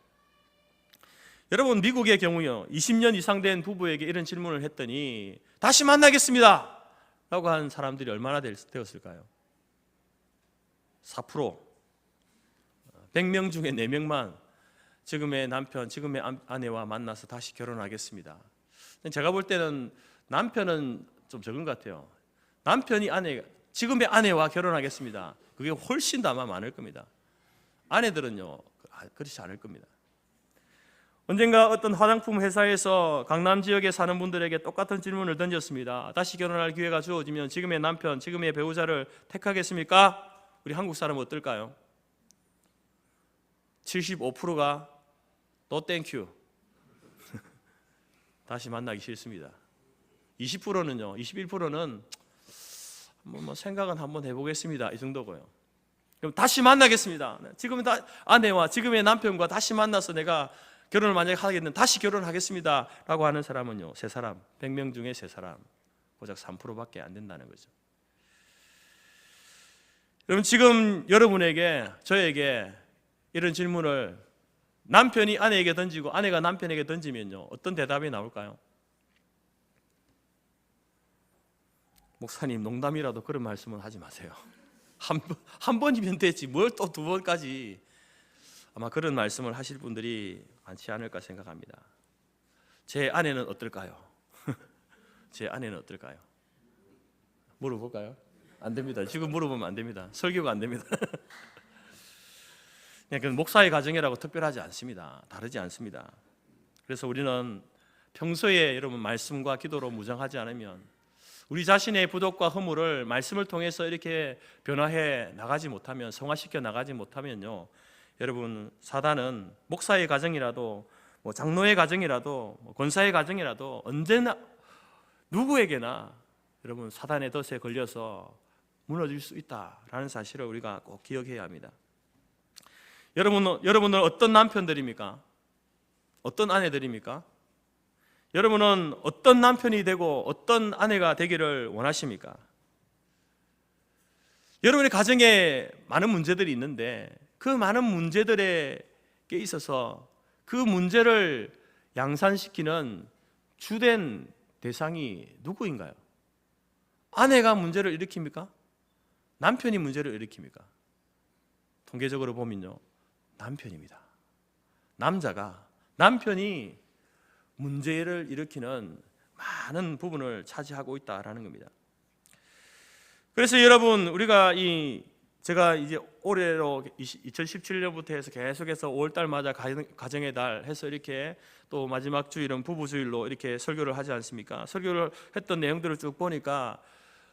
[SPEAKER 1] 여러분, 미국의 경우요, 20년 이상 된 부부에게 이런 질문을 했더니 다시 만나겠습니다 라고 한 사람들이 얼마나 되었을까요? 4%. 100명 중에 4명만 지금의 남편, 지금의 아내와 만나서 다시 결혼하겠습니다. 제가 볼 때는 남편은 좀 적은 것 같아요. 남편이 지금의 아내와 결혼하겠습니다. 그게 훨씬 더 아마 많을 겁니다. 아내들은요, 그렇지 않을 겁니다. 언젠가 어떤 화장품 회사에서 강남 지역에 사는 분들에게 똑같은 질문을 던졌습니다. 다시 결혼할 기회가 주어지면 지금의 남편, 지금의 배우자를 택하겠습니까? 우리 한국 사람은 어떨까요? 75%가 No thank you. 다시 만나기 싫습니다. 20%는요, 21%는 뭐 생각은 한번 해보겠습니다. 이 정도고요. 그럼 다시 만나겠습니다. 지금 아내와 지금의 남편과 다시 만나서 내가 결혼을 만약에 하겠는데 다시 결혼하겠습니다 라고 하는 사람은요, 3사람, 100명 중에 3사람, 고작 3%밖에 안 된다는 거죠. 여러분, 지금 여러분에게, 저에게 이런 질문을 남편이 아내에게 던지고 아내가 남편에게 던지면요, 어떤 대답이 나올까요? 목사님, 농담이라도 그런 말씀은 하지 마세요. 한 번이면 되지 뭘 또 2번까지. 아마 그런 말씀을 하실 분들이 많지 않을까 생각합니다. 제 아내는 어떨까요? 제 아내는 어떨까요? 물어볼까요? 안 됩니다. 지금 물어보면 안 됩니다. 설교가 안 됩니다. 그냥 목사의 가정이라고 특별하지 않습니다. 다르지 않습니다. 그래서 우리는 평소에 여러분 말씀과 기도로 무장하지 않으면 우리 자신의 부족과 허물을 말씀을 통해서 이렇게 변화해 나가지 못하면, 성화시켜 나가지 못하면요, 여러분, 사단은 목사의 가정이라도 장로의 가정이라도 권사의 가정이라도 언제나 누구에게나 여러분 사단의 덫에 걸려서 무너질 수 있다라는 사실을 우리가 꼭 기억해야 합니다. 여러분은 어떤 남편들입니까? 어떤 아내들입니까? 여러분은 어떤 남편이 되고 어떤 아내가 되기를 원하십니까? 여러분의 가정에 많은 문제들이 있는데 그 많은 문제들에 있어서 그 문제를 양산시키는 주된 대상이 누구인가요? 아내가 문제를 일으킵니까? 남편이 문제를 일으킵니까? 통계적으로 보면요, 남편입니다. 남편이 문제를 일으키는 많은 부분을 차지하고 있다라는 겁니다. 그래서 여러분, 제가 이제 올해로 2017년부터 해서 계속해서 5월달마다 가정의 달 해서 이렇게 또 마지막 주일은 부부주일로 이렇게 설교를 하지 않습니까? 설교를 했던 내용들을 쭉 보니까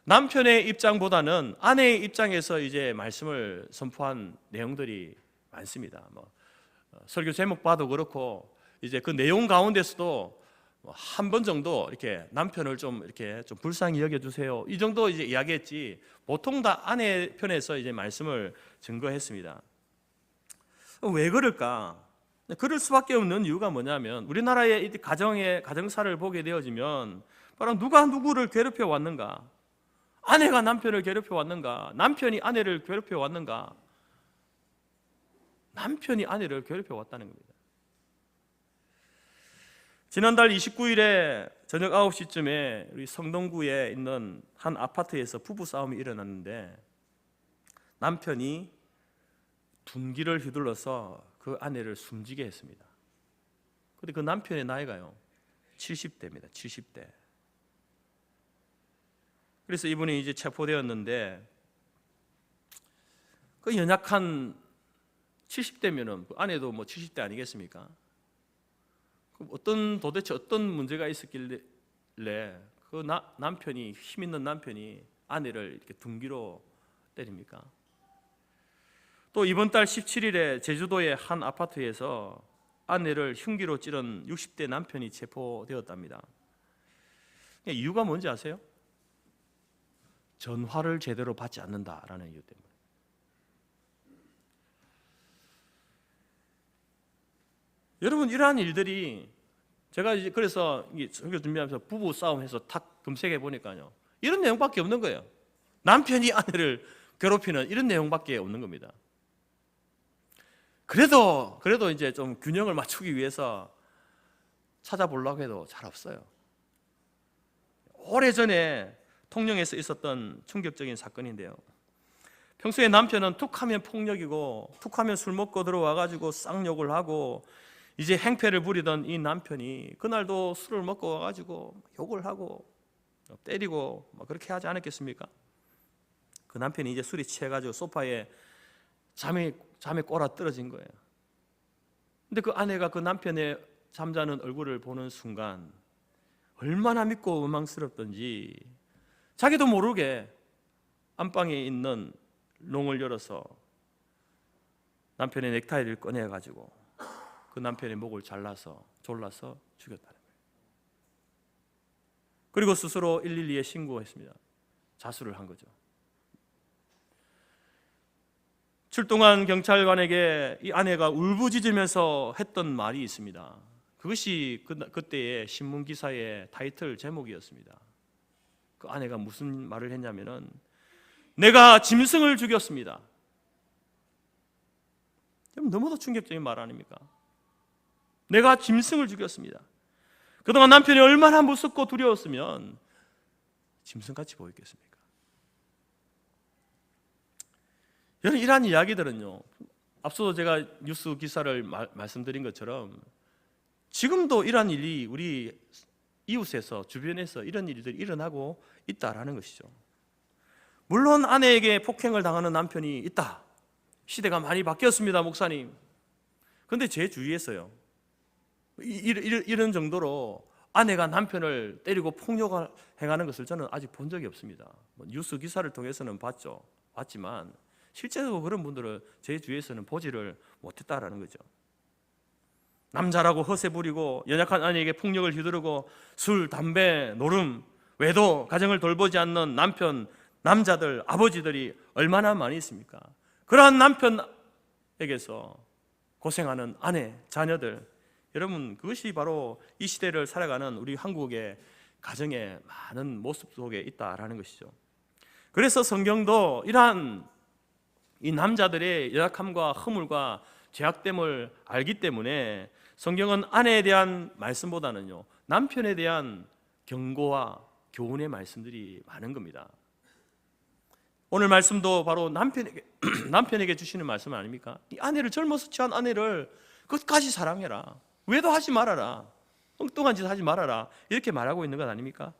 [SPEAKER 1] 남편의 입장보다는 아내의 입장에서 이제 말씀을 선포한 내용들이 많습니다. 설교 제목 봐도 그렇고 이제 그 내용 가운데서도 한 번 정도 이렇게 남편을 좀 불쌍히 여겨주세요, 이 정도 이제 이야기했지 보통 다 아내 편에서 이제 말씀을 증거했습니다. 왜 그럴까? 그럴 수밖에 없는 이유가 뭐냐면 우리나라의 가정사를 보게 되어지면 바로 누가 누구를 괴롭혀 왔는가? 아내가 남편을 괴롭혀 왔는가? 남편이 아내를 괴롭혀 왔는가? 남편이 아내를 괴롭혀 왔다는 겁니다. 지난달 29일에 저녁 9시쯤에 우리 성동구에 있는 한 아파트에서 부부싸움이 일어났는데 남편이 둔기를 휘둘러서 그 아내를 숨지게 했습니다. 그런데 그 남편의 나이가요 70대입니다. 70대. 그래서 이분이 이제 체포되었는데 그 연약한 70대면은 그 아내도 70대 아니겠습니까? 도대체 어떤 문제가 있었길래 그 남편이, 힘 있는 남편이 아내를 이렇게 둔기로 때립니까? 또 이번 달 17일에 제주도의 한 아파트에서 아내를 흉기로 찌른 60대 남편이 체포되었답니다. 이유가 뭔지 아세요? 전화를 제대로 받지 않는다라는 이유 때문에. 여러분, 이러한 일들이 제가 이제 그래서 설교 준비하면서 부부 싸움해서 탁 검색해 보니까요, 이런 내용밖에 없는 거예요. 남편이 아내를 괴롭히는 이런 내용밖에 없는 겁니다. 그래도 이제 좀 균형을 맞추기 위해서 찾아보려고 해도 잘 없어요. 오래전에 통영에서 있었던 충격적인 사건인데요. 평소에 남편은 툭하면 폭력이고 툭하면 술 먹고 들어와가지고 쌍욕을 하고 이제 행패를 부리던 이 남편이 그날도 술을 먹고 와가지고 욕을 하고 때리고 그렇게 하지 않았겠습니까? 그 남편이 이제 술이 취해가지고 소파에 잠에 꼬라 떨어진 거예요. 근데 그 아내가 그 남편의 잠자는 얼굴을 보는 순간 얼마나 믿고 원망스럽던지 자기도 모르게 안방에 있는 롱을 열어서 남편의 넥타이를 꺼내가지고 그 남편의 목을 졸라서 죽였다는 거예요. 그리고 스스로 112에 신고했습니다. 자수를 한 거죠. 출동한 경찰관에게 이 아내가 울부짖으면서 했던 말이 있습니다. 그것이 그때의 신문 기사의 타이틀 제목이었습니다. 그 아내가 무슨 말을 했냐면은 내가 짐승을 죽였습니다. 너무도 충격적인 말 아닙니까? 내가 짐승을 죽였습니다. 그동안 남편이 얼마나 무섭고 두려웠으면 짐승같이 보였겠습니까? 여러분, 이러한 이야기들은요, 앞서도 제가 뉴스 기사를 말씀드린 것처럼 지금도 이러한 일이 우리 이웃에서, 주변에서 이런 일들이 일어나고 있다라는 것이죠. 물론 아내에게 폭행을 당하는 남편이 있다. 시대가 많이 바뀌었습니다, 목사님. 그런데 제 주위에서요, 이런 정도로 아내가 남편을 때리고 폭력을 행하는 것을 저는 아직 본 적이 없습니다. 뉴스 기사를 통해서는 봤지만 실제로 그런 분들을 제 주위에서는 보지를 못했다라는 거죠. 남자라고 허세 부리고 연약한 아내에게 폭력을 휘두르고 술, 담배, 노름, 외도, 가정을 돌보지 않는 남자들, 아버지들이 얼마나 많이 있습니까? 그러한 남편에게서 고생하는 아내, 자녀들, 여러분, 그것이 바로 이 시대를 살아가는 우리 한국의 가정의 많은 모습 속에 있다라는 것이죠. 그래서 성경도 이러한 이 남자들의 연약함과 허물과 죄악됨을 알기 때문에 성경은 아내에 대한 말씀보다는요, 남편에 대한 경고와 교훈의 말씀들이 많은 겁니다. 오늘 말씀도 바로 남편에게 주시는 말씀 아닙니까? 이 아내를, 젊어서 취한 아내를 끝까지 사랑해라, 외도하지 말아라, 엉뚱한 짓 하지 말아라, 이렇게 말하고 있는 것 아닙니까?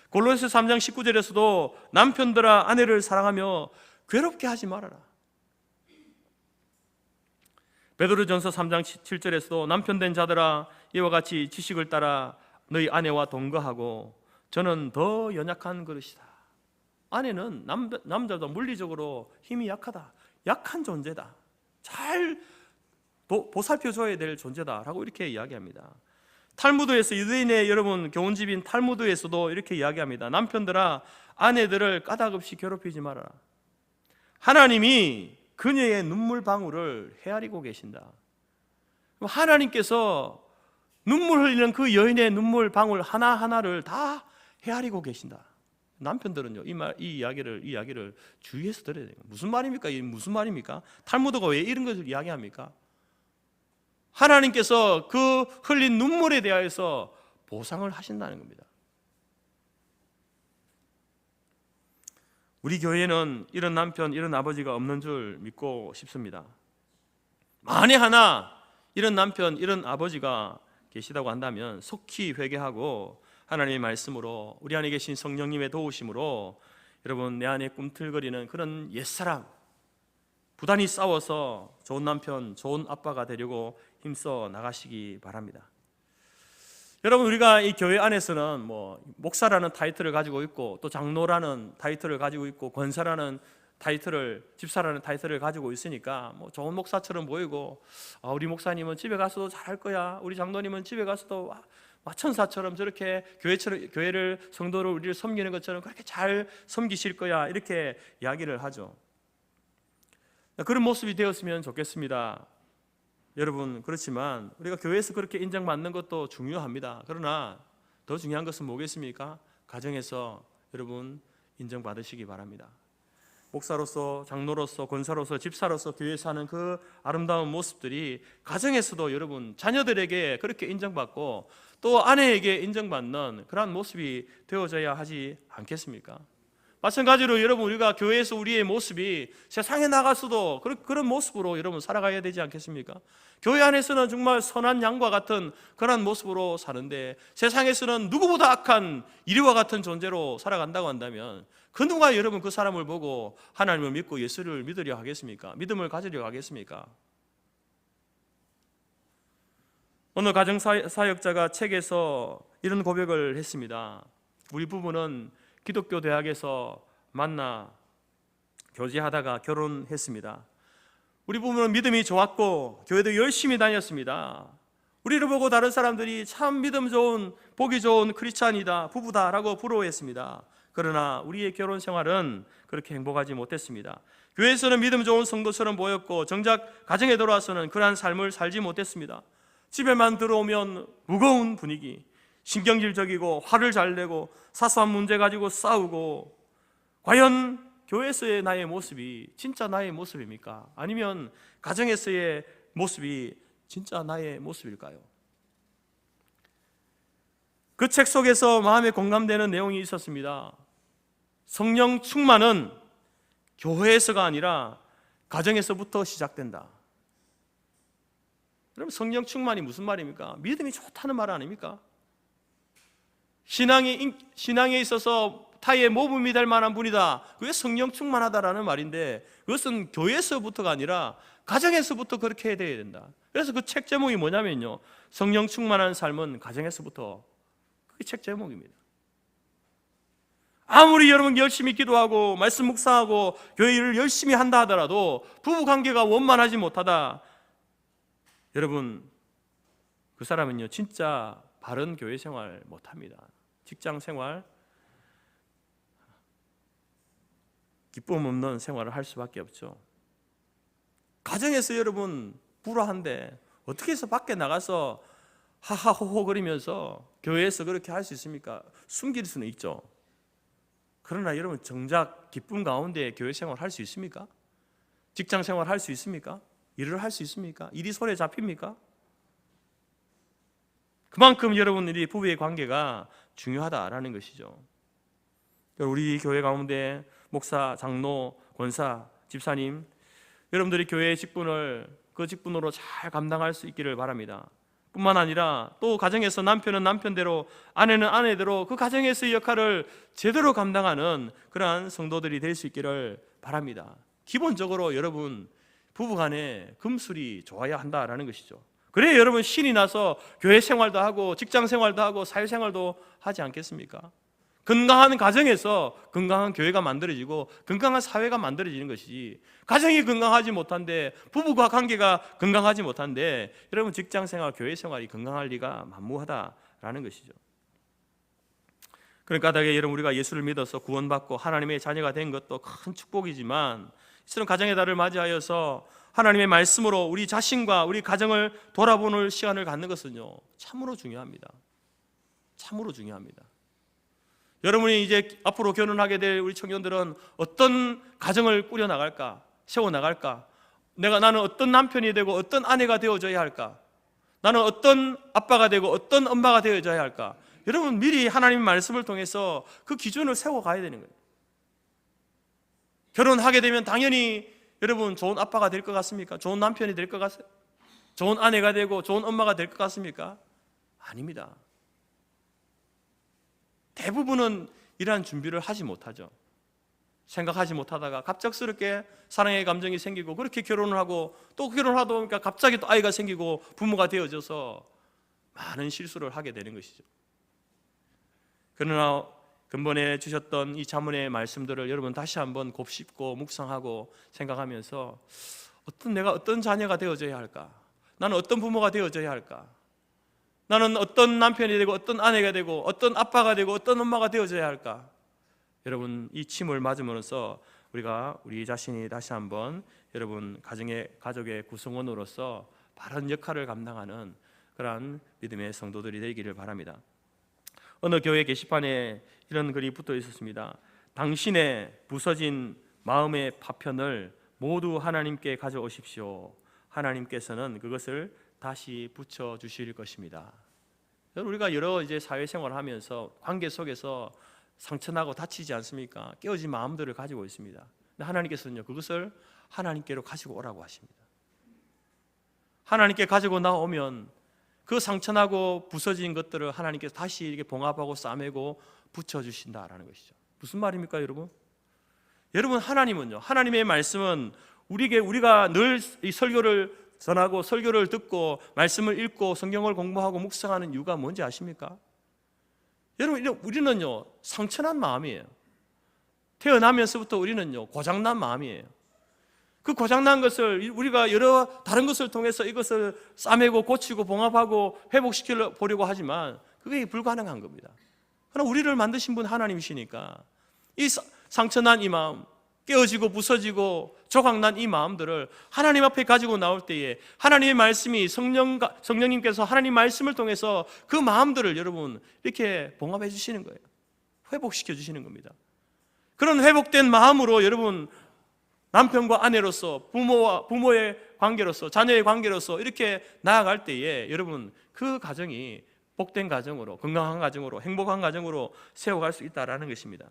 [SPEAKER 1] 골로새 3장 19절에서도 남편들아 아내를 사랑하며 괴롭게 하지 말아라. 베드로전서 3장 7절에서도 남편 된 자들아 이와 같이 지식을 따라 너희 아내와 동거하고 저는 더 연약한 그릇이다. 아내는 남자도 물리적으로 힘이 약하다, 약한 존재다, 잘 보살펴줘야 될 존재다라고 이렇게 이야기합니다. 탈무드에서, 유대인의 여러분 교훈집인 탈무드에서도 이렇게 이야기합니다. 남편들아 아내들을 까닭없이 괴롭히지 말아라. 하나님이 그녀의 눈물 방울을 헤아리고 계신다. 하나님께서 눈물 흘리는 그 여인의 눈물 방울 하나하나를 다 헤아리고 계신다. 남편들은요, 이 이야기를 주의해서 들어야 돼요. 무슨 말입니까? 이게 무슨 말입니까? 탈무드가 왜 이런 것을 이야기합니까? 하나님께서 그 흘린 눈물에 대하여서 보상을 하신다는 겁니다. 우리 교회는 이런 남편, 이런 아버지가 없는 줄 믿고 싶습니다. 만에 하나 이런 남편, 이런 아버지가 계시다고 한다면 속히 회개하고 하나님의 말씀으로, 우리 안에 계신 성령님의 도우심으로 여러분 내 안에 꿈틀거리는 그런 옛사람, 부단히 싸워서 좋은 남편, 좋은 아빠가 되려고 힘써 나가시기 바랍니다. 여러분, 우리가 이 교회 안에서는 목사라는 타이틀을 가지고 있고, 또 장로라는 타이틀을 가지고 있고, 권사라는 타이틀을, 집사라는 타이틀을 가지고 있으니까 좋은 목사처럼 보이고, 우리 목사님은 집에 가서도 잘할 거야, 우리 장로님은 집에 가서도 천사처럼 저렇게 교회를, 성도를, 우리를 섬기는 것처럼 그렇게 잘 섬기실 거야, 이렇게 이야기를 하죠. 그런 모습이 되었으면 좋겠습니다. 여러분, 그렇지만 우리가 교회에서 그렇게 인정받는 것도 중요합니다. 그러나 더 중요한 것은 뭐겠습니까? 가정에서 여러분 인정받으시기 바랍니다. 목사로서, 장로로서, 권사로서, 집사로서 교회에서 하는 그 아름다운 모습들이 가정에서도 여러분 자녀들에게 그렇게 인정받고 또 아내에게 인정받는 그러한 모습이 되어져야 하지 않겠습니까? 마찬가지로 여러분, 우리가 교회에서 우리의 모습이 세상에 나가서도 그런 모습으로 여러분 살아가야 되지 않겠습니까? 교회 안에서는 정말 선한 양과 같은 그런 모습으로 사는데 세상에서는 누구보다 악한 이리와 같은 존재로 살아간다고 한다면 그 누가 여러분 그 사람을 보고 하나님을 믿고 예수를 믿으려 하겠습니까? 믿음을 가지려 하겠습니까? 어느 가정사역자가 책에서 이런 고백을 했습니다. 우리 부부는 기독교 대학에서 만나 교제하다가 결혼했습니다. 우리 부부는 믿음이 좋았고 교회도 열심히 다녔습니다. 우리를 보고 다른 사람들이 참 믿음 좋은, 보기 좋은 크리스찬이다, 부부다라고 부러워했습니다. 그러나 우리의 결혼 생활은 그렇게 행복하지 못했습니다. 교회에서는 믿음 좋은 성도처럼 보였고 정작 가정에 돌아와서는 그러한 삶을 살지 못했습니다. 집에만 들어오면 무거운 분위기, 신경질적이고 화를 잘 내고 사소한 문제 가지고 싸우고, 과연 교회에서의 나의 모습이 진짜 나의 모습입니까? 아니면 가정에서의 모습이 진짜 나의 모습일까요? 그 책 속에서 마음에 공감되는 내용이 있었습니다. 성령 충만은 교회에서가 아니라 가정에서부터 시작된다. 그럼 성령 충만이 무슨 말입니까? 믿음이 좋다는 말 아닙니까? 신앙에 있어서 타의 모범이 될 만한 분이다, 그게 성령 충만하다라는 말인데, 그것은 교회에서부터가 아니라 가정에서부터 그렇게 돼야 된다. 그래서 그 책 제목이 뭐냐면요, 성령 충만한 삶은 가정에서부터 그게 책 제목입니다. 아무리 여러분 열심히 기도하고 말씀 묵상하고 교회 일을 열심히 한다 하더라도 부부관계가 원만하지 못하다, 여러분 그 사람은요 진짜 바른 교회 생활 못합니다. 직장 생활, 기쁨 없는 생활을 할 수밖에 없죠. 가정에서 여러분 불화한데 어떻게 해서 밖에 나가서 하하호호 거리면서 교회에서 그렇게 할 수 있습니까? 숨길 수는 있죠. 그러나 여러분 정작 기쁨 가운데 교회 생활 할 수 있습니까? 직장 생활 할 수 있습니까? 일을 할 수 있습니까? 일이 손에 잡힙니까? 그만큼 여러분들이 부부의 관계가 중요하다라는 것이죠. 우리 교회 가운데 목사, 장로, 권사, 집사님, 여러분들이 교회의 직분을 그 직분으로 잘 감당할 수 있기를 바랍니다. 뿐만 아니라 또 가정에서 남편은 남편대로, 아내는 아내대로 그 가정에서의 역할을 제대로 감당하는 그러한 성도들이 될 수 있기를 바랍니다. 기본적으로 여러분 부부간에 금술이 좋아야 한다라는 것이죠. 그래야 여러분 신이 나서 교회 생활도 하고 직장 생활도 하고 사회생활도 하지 않겠습니까? 건강한 가정에서 건강한 교회가 만들어지고 건강한 사회가 만들어지는 것이지, 가정이 건강하지 못한데, 부부가 관계가 건강하지 못한데 여러분 직장생활, 교회생활이 건강할 리가 만무하다라는 것이죠. 그러니까 다게 여러분 우리가 예수를 믿어서 구원받고 하나님의 자녀가 된 것도 큰 축복이지만, 이처럼 가정의 달을 맞이하여서 하나님의 말씀으로 우리 자신과 우리 가정을 돌아보는 시간을 갖는 것은요 참으로 중요합니다. 참으로 중요합니다. 여러분이 이제 앞으로 결혼하게 될 우리 청년들은 어떤 가정을 꾸려나갈까? 세워나갈까? 나는 어떤 남편이 되고 어떤 아내가 되어줘야 할까? 나는 어떤 아빠가 되고 어떤 엄마가 되어줘야 할까? 여러분 미리 하나님의 말씀을 통해서 그 기준을 세워가야 되는 거예요. 결혼하게 되면 당연히 여러분 좋은 아빠가 될 것 같습니까? 좋은 남편이 될 것 같습니까? 좋은 아내가 되고 좋은 엄마가 될 것 같습니까? 아닙니다. 대부분은 이러한 준비를 하지 못하죠. 생각하지 못하다가 갑작스럽게 사랑의 감정이 생기고 그렇게 결혼을 하고 또 결혼하다 보니까 갑자기 또 아이가 생기고 부모가 되어져서 많은 실수를 하게 되는 것이죠. 그러나 근본에 주셨던 이 자문의 말씀들을 여러분 다시 한번 곱씹고 묵상하고 생각하면서 내가 어떤 자녀가 되어져야 할까? 나는 어떤 부모가 되어져야 할까? 나는 어떤 남편이 되고 어떤 아내가 되고 어떤 아빠가 되고 어떤 엄마가 되어져야 할까? 여러분 이 침을 맞음으로써 우리가 우리 자신이 다시 한번 여러분 가족의 구성원으로서 바른 역할을 감당하는 그러한 믿음의 성도들이 되기를 바랍니다. 어느 교회 게시판에 이런 글이 붙어 있었습니다. 당신의 부서진 마음의 파편을 모두 하나님께 가져오십시오. 하나님께서는 그것을 다시 붙여 주실 것입니다. 우리가 여러 이제 사회생활을 하면서 관계 속에서 상처나고 다치지 않습니까? 깨어진 마음들을 가지고 있습니다. 근데 하나님께서는요 그것을 하나님께로 가지고 오라고 하십니다. 하나님께 가지고 나오면 그 상처나고 부서진 것들을 하나님께서 다시 이렇게 봉합하고 싸매고 붙여주신다라는 것이죠. 무슨 말입니까 여러분? 여러분 하나님은요, 하나님의 말씀은 우리가 늘 이 설교를 전하고 설교를 듣고 말씀을 읽고 성경을 공부하고 묵상하는 이유가 뭔지 아십니까? 여러분 우리는요 상처난 마음이에요. 태어나면서부터 우리는요 고장난 마음이에요. 그 고장난 것을 우리가 여러 다른 것을 통해서 이것을 싸매고 고치고 봉합하고 회복시켜 보려고 하지만 그게 불가능한 겁니다. 그러나 우리를 만드신 분 하나님이시니까 이 상처난 이 마음, 깨어지고 부서지고 조각난 이 마음들을 하나님 앞에 가지고 나올 때에 하나님의 말씀이 성령님께서 하나님 말씀을 통해서 그 마음들을 여러분 이렇게 봉합해 주시는 거예요. 회복시켜 주시는 겁니다. 그런 회복된 마음으로 여러분 남편과 아내로서 부모의 관계로서 자녀의 관계로서 이렇게 나아갈 때에 여러분 그 가정이 복된 가정으로 건강한 가정으로 행복한 가정으로 세워갈 수 있다라는 것입니다.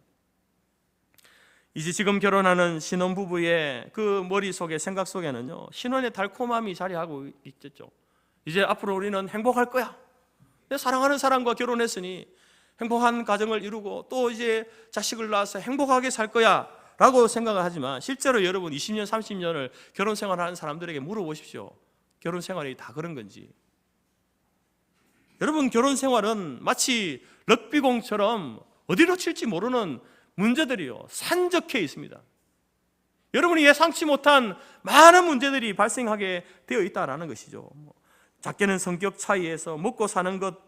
[SPEAKER 1] 이제 지금 결혼하는 신혼부부의 그 머릿속에 생각 속에는요 신혼의 달콤함이 자리하고 있겠죠. 이제 앞으로 우리는 행복할 거야. 내 사랑하는 사람과 결혼했으니 행복한 가정을 이루고 또 이제 자식을 낳아서 행복하게 살 거야 라고 생각을 하지만 실제로 여러분 20년 30년을 결혼 생활하는 사람들에게 물어보십시오. 결혼 생활이 다 그런 건지. 여러분, 결혼 생활은 마치 럭비공처럼 어디로 칠지 모르는 문제들이요, 산적해 있습니다. 여러분이 예상치 못한 많은 문제들이 발생하게 되어 있다는 것이죠. 작게는 성격 차이에서 먹고 사는 것,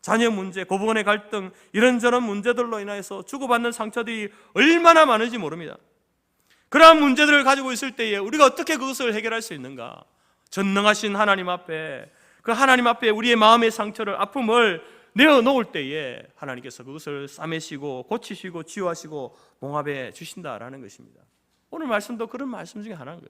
[SPEAKER 1] 자녀 문제, 고부간의 갈등, 이런저런 문제들로 인해서 주고받는 상처들이 얼마나 많은지 모릅니다. 그러한 문제들을 가지고 있을 때에 우리가 어떻게 그것을 해결할 수 있는가? 전능하신 하나님 앞에, 그 하나님 앞에 우리의 마음의 상처를, 아픔을 내어놓을 때에 하나님께서 그것을 싸매시고 고치시고 치유하시고 봉합해 주신다라는 것입니다. 오늘 말씀도 그런 말씀 중에 하나인 거예요.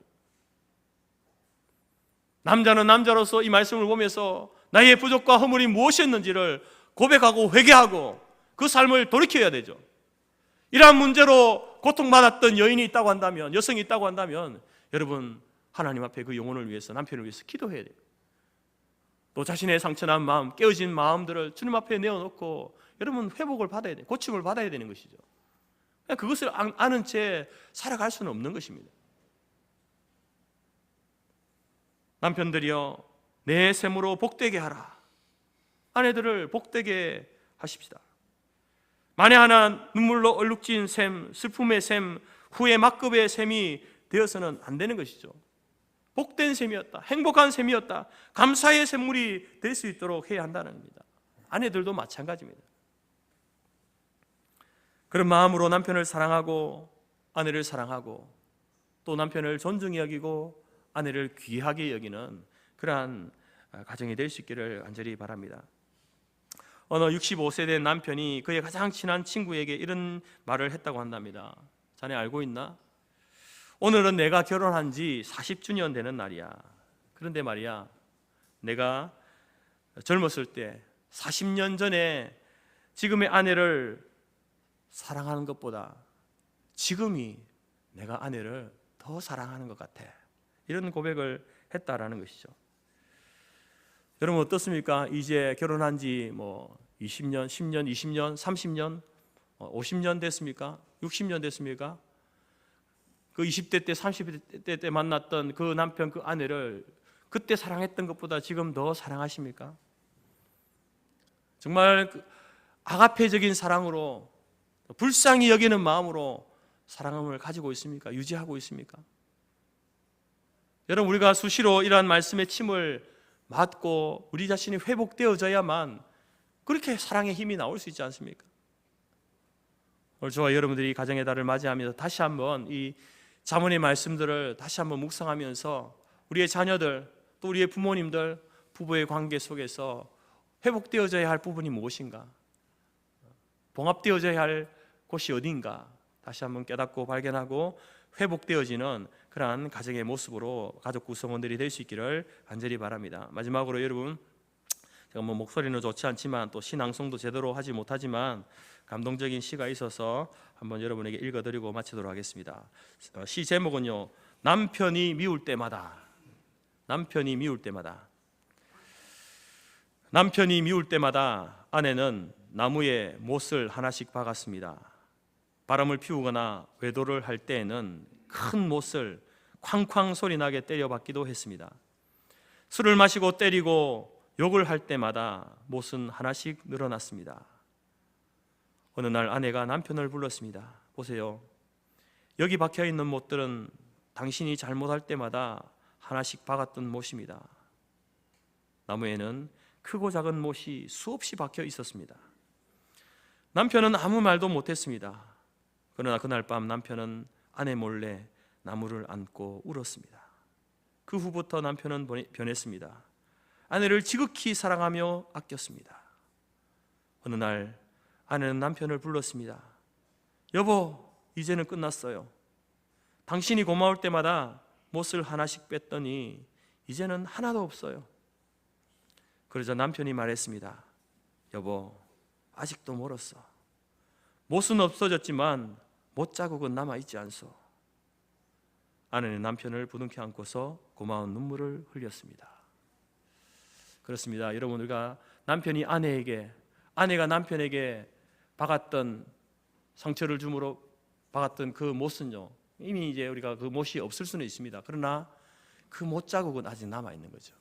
[SPEAKER 1] 남자는 남자로서 이 말씀을 보면서 나의 부족과 허물이 무엇이었는지를 고백하고 회개하고 그 삶을 돌이켜야 되죠. 이러한 문제로 고통받았던 여인이 있다고 한다면, 여성이 있다고 한다면, 여러분 하나님 앞에 그 영혼을 위해서, 남편을 위해서 기도해야 돼요. 또 자신의 상처난 마음, 깨어진 마음들을 주님 앞에 내어놓고 여러분 회복을 받아야 돼요. 고침을 받아야 되는 것이죠. 그것을 아는 채 살아갈 수는 없는 것입니다. 남편들이여, 내 셈으로 복되게 하라. 아내들을 복되게 하십시다. 만에 하나 눈물로 얼룩진 셈, 슬픔의 셈, 후회 막급의 셈이 되어서는 안 되는 것이죠. 복된 셈이었다, 행복한 셈이었다, 감사의 샘물이 될 수 있도록 해야 한다는 겁니다. 아내들도 마찬가지입니다. 그런 마음으로 남편을 사랑하고 아내를 사랑하고 또 남편을 존중히 여기고 아내를 귀하게 여기는 그러한 가정이 될 수 있기를 간절히 바랍니다. 어느 65세 된 남편이 그의 가장 친한 친구에게 이런 말을 했다고 한답니다. 자네 알고 있나? 오늘은 내가 결혼한 지 40주년 되는 날이야. 그런데 말이야, 내가 젊었을 때 40년 전에 지금의 아내를 사랑하는 것보다 지금이 내가 아내를 더 사랑하는 것 같아. 이런 고백을 했다라는 것이죠. 여러분 어떻습니까? 이제 결혼한 지 20년, 10년, 20년, 30년, 50년 됐습니까? 60년 됐습니까? 그 20대 때, 30대 때 만났던 그 남편, 그 아내를 그때 사랑했던 것보다 지금 더 사랑하십니까? 정말 아가페적인 사랑으로, 불쌍히 여기는 마음으로 사랑을 가지고 있습니까? 유지하고 있습니까? 여러분, 우리가 수시로 이러한 말씀의 침을 맞고 우리 자신이 회복되어져야만 그렇게 사랑의 힘이 나올 수 있지 않습니까? 오늘 저와 여러분들이 가정의 달을 맞이하면서 다시 한번 이 잠언의 말씀들을 다시 한번 묵상하면서 우리의 자녀들, 또 우리의 부모님들, 부부의 관계 속에서 회복되어져야 할 부분이 무엇인가, 봉합되어져야 할 곳이 어딘가 다시 한번 깨닫고 발견하고 회복되어지는 그러한 가정의 모습으로 가족 구성원들이 될 수 있기를 간절히 바랍니다. 마지막으로 여러분, 제가 목소리는 좋지 않지만 또 신앙송도 제대로 하지 못하지만 감동적인 시가 있어서 한번 여러분에게 읽어드리고 마치도록 하겠습니다. 시 제목은요, 남편이 미울 때마다. 남편이 미울 때마다. 남편이 미울 때마다 아내는 나무에 못을 하나씩 박았습니다. 바람을 피우거나 외도를 할 때에는 큰 못을 쾅쾅 소리나게 때려박기도 했습니다. 술을 마시고 때리고 욕을 할 때마다 못은 하나씩 늘어났습니다. 어느 날 아내가 남편을 불렀습니다. 보세요, 여기 박혀있는 못들은 당신이 잘못할 때마다 하나씩 박았던 못입니다. 나무에는 크고 작은 못이 수없이 박혀 있었습니다. 남편은 아무 말도 못했습니다. 그러나 그날 밤 남편은 아내 몰래 나무를 안고 울었습니다. 그 후부터 남편은 변했습니다. 아내를 지극히 사랑하며 아꼈습니다. 어느 날 아내는 남편을 불렀습니다. 여보, 이제는 끝났어요. 당신이 고마울 때마다 못을 하나씩 뺐더니 이제는 하나도 없어요. 그러자 남편이 말했습니다. 여보, 아직도 멀었어. 못은 없어졌지만 못 자국은 남아있지 않소. 아내는 남편을 부둥켜 안고서 고마운 눈물을 흘렸습니다. 그렇습니다. 여러분, 우리가 남편이 아내가 남편에게 박았던, 상처를 줌으로 박았던 그 못은요, 이미 이제 우리가 그 못이 없을 수는 있습니다. 그러나 그 못 자국은 아직 남아 있는 거죠.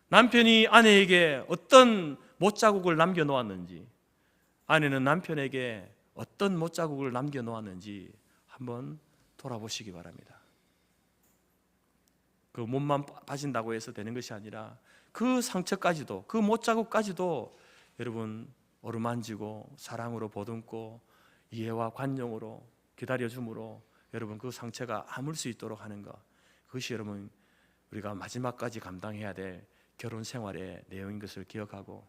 [SPEAKER 1] 남편이 아내에게 어떤 못자국을 남겨놓았는지, 아내는 남편에게 어떤 못자국을 남겨놓았는지 한번 돌아보시기 바랍니다. 그 몸만 빠진다고 해서 되는 것이 아니라 그 상처까지도, 그 못자국까지도 여러분 어루만지고 사랑으로 보듬고 이해와 관용으로 기다려줌으로 여러분 그 상처가 아물 수 있도록 하는 것, 그것이 여러분 우리가 마지막까지 감당해야 될 결혼 생활의 내용인 것을 기억하고,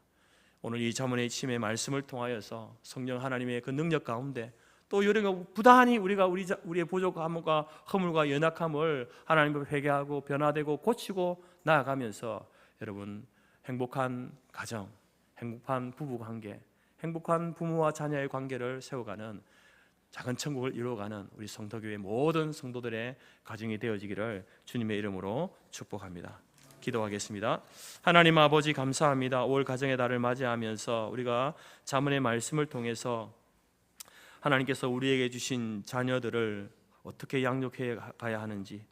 [SPEAKER 1] 오늘 이 자문의 침의 말씀을 통하여서 성령 하나님의 그 능력 가운데 또 우리가 부단히 우리의 부족함과 허물과 연약함을 하나님 앞에 회개하고 변화되고 고치고 나아가면서 여러분 행복한 가정, 행복한 부부 관계, 행복한 부모와 자녀의 관계를 세워가는 작은 천국을 이루어가는 우리 성도교회 모든 성도들의 가정이 되어지기를 주님의 이름으로 축복합니다. 기도하겠습니다. 하나님 아버지 감사합니다. 5월 가정의 달을 맞이하면서 우리가 자문의 말씀을 통해서 하나님께서 우리에게 주신 자녀들을 어떻게 양육해 가야 하는지,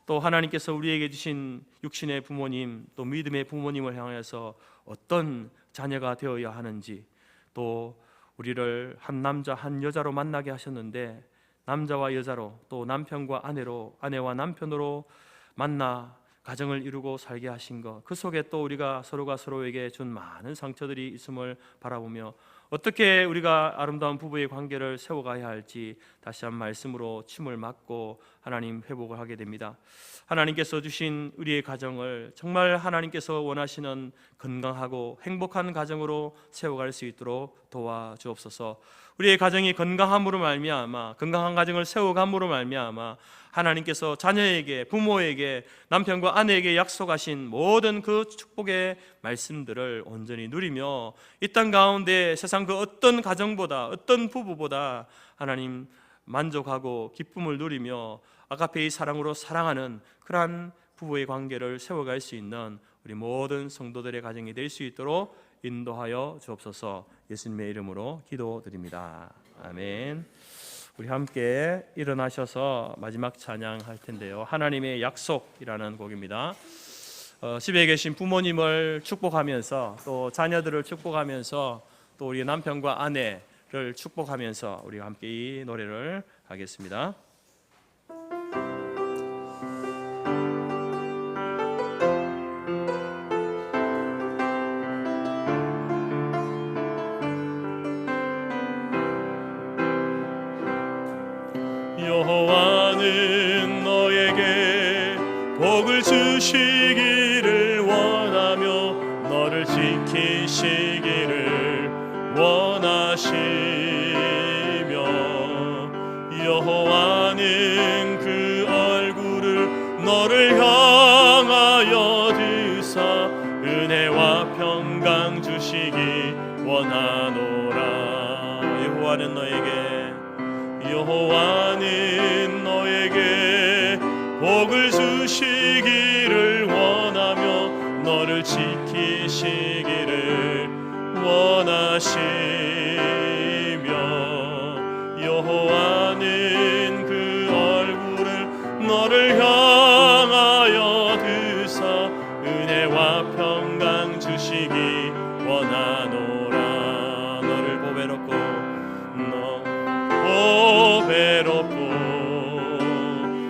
[SPEAKER 1] 또 하나님께서 우리에게 주신 육신의 부모님, 또 믿음의 부모님을 향해서 어떤 자녀가 되어야 하는지, 또 우리를 한 남자 한 여자로 만나게 하셨는데 남자와 여자로, 또 남편과 아내로, 아내와 남편으로 만나 가정을 이루고 살게 하신 것, 그 속에 또 우리가 서로가 서로에게 준 많은 상처들이 있음을 바라보며 어떻게 우리가 아름다운 부부의 관계를 세워가야 할지 다시 한 말씀으로 침을 맞고 하나님 회복을 하게 됩니다. 하나님께서 주신 우리의 가정을 정말 하나님께서 원하시는 건강하고 행복한 가정으로 세워갈 수 있도록 도와주옵소서. 우리의 가정이 건강함으로 말미암아, 건강한 가정을 세워감으로 말미암아 하나님께서 자녀에게, 부모에게, 남편과 아내에게 약속하신 모든 그 축복의 말씀들을 온전히 누리며 이 땅 가운데 세상 그 어떤 가정보다, 어떤 부부보다 하나님 만족하고 기쁨을 누리며 아가페의 사랑으로 사랑하는 그러한 부부의 관계를 세워갈 수 있는 우리 모든 성도들의 가정이 될 수 있도록 인도하여 주옵소서. 예수님의 이름으로 기도드립니다. 아멘. 우리 함께 일어나셔서 마지막 찬양할 텐데요, 하나님의 약속이라는 곡입니다. 집에 계신 부모님을 축복하면서 또 자녀들을 축복하면서 또 우리 남편과 아내를 축복하면서 우리가 함께 이 노래를 하겠습니다. 여호와는 너에게 복을 주시기를 원하며 너를 지키시기를 원하시며, 여호와는 그 얼굴을 너를 향하여 드사 은혜와 평강 주시기 원하노라. 여호와는 너에게 복을 주시기를 원하며 너를 지키시기를 원하시며, 여호와는 그 얼굴을 너를 향하여 드사 은혜와 평강 주시기 원하노라. 너를 보배롭고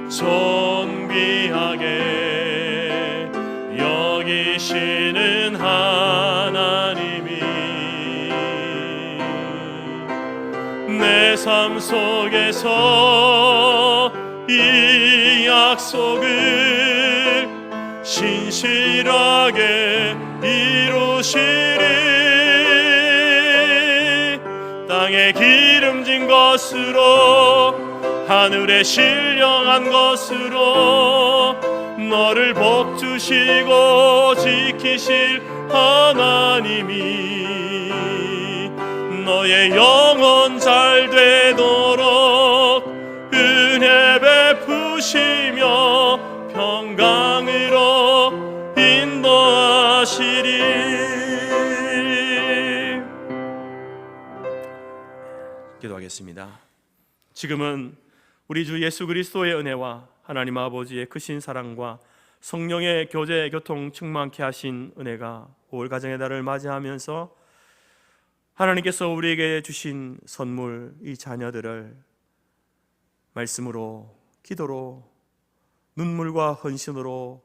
[SPEAKER 1] 존귀하게 여기시는 하나님이 내 삶 속에서 이 약속을 신실하게 이루시리. 땅에 기름진 것으로 하늘에 신령한 것으로 너를 복주시고 지키실 하나님이 너의 영혼 잘 되도록 은혜 베푸시며 평강으로 인도하시리. 기도하겠습니다. 지금은 우리 주 예수 그리스도의 은혜와 하나님 아버지의 크신 사랑과 성령의 교제 교통 충만케 하신 은혜가 올 가정의 달을 맞이하면서 하나님께서 우리에게 주신 선물 이 자녀들을 말씀으로 기도로 눈물과 헌신으로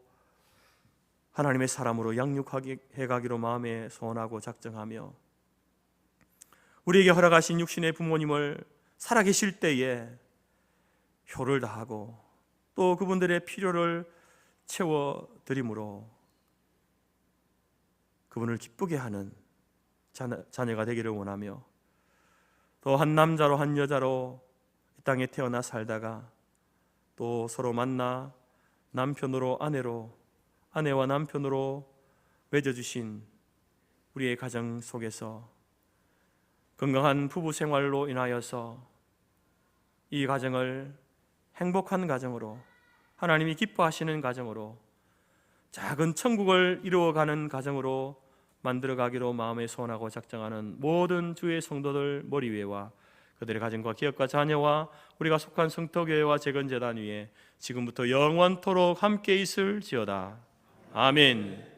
[SPEAKER 1] 하나님의 사람으로 양육하게 해가기로 마음에 소원하고 작정하며 우리에게 허락하신 육신의 부모님을 살아계실 때에 효를 다하고 또 그분들의 필요를 채워드림으로 그분을 기쁘게 하는 자녀가 되기를 원하며 또 한 남자로 한 여자로 이 땅에 태어나 살다가 또 서로 만나 남편으로 아내로 아내와 남편으로 맺어주신 우리의 가정 속에서 건강한 부부 생활로 인하여서 이 가정을 행복한 가정으로 하나님이 기뻐하시는 가정으로 작은 천국을 이루어가는 가정으로 만들어가기로 마음에 소원하고 작정하는 모든 주의 성도들 머리 위에와 그들의 가정과 기업과 자녀와 우리가 속한 성토교회와 재건재단 위에 지금부터 영원토록 함께 있을지어다. 아멘.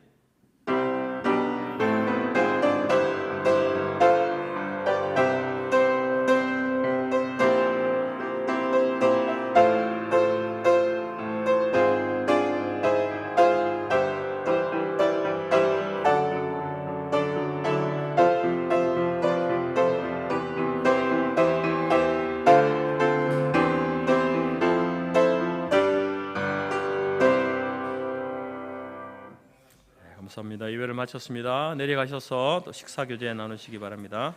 [SPEAKER 1] 감사합니다. 예배를 마쳤습니다. 내려가셔서 또 식사 교제 나누시기 바랍니다.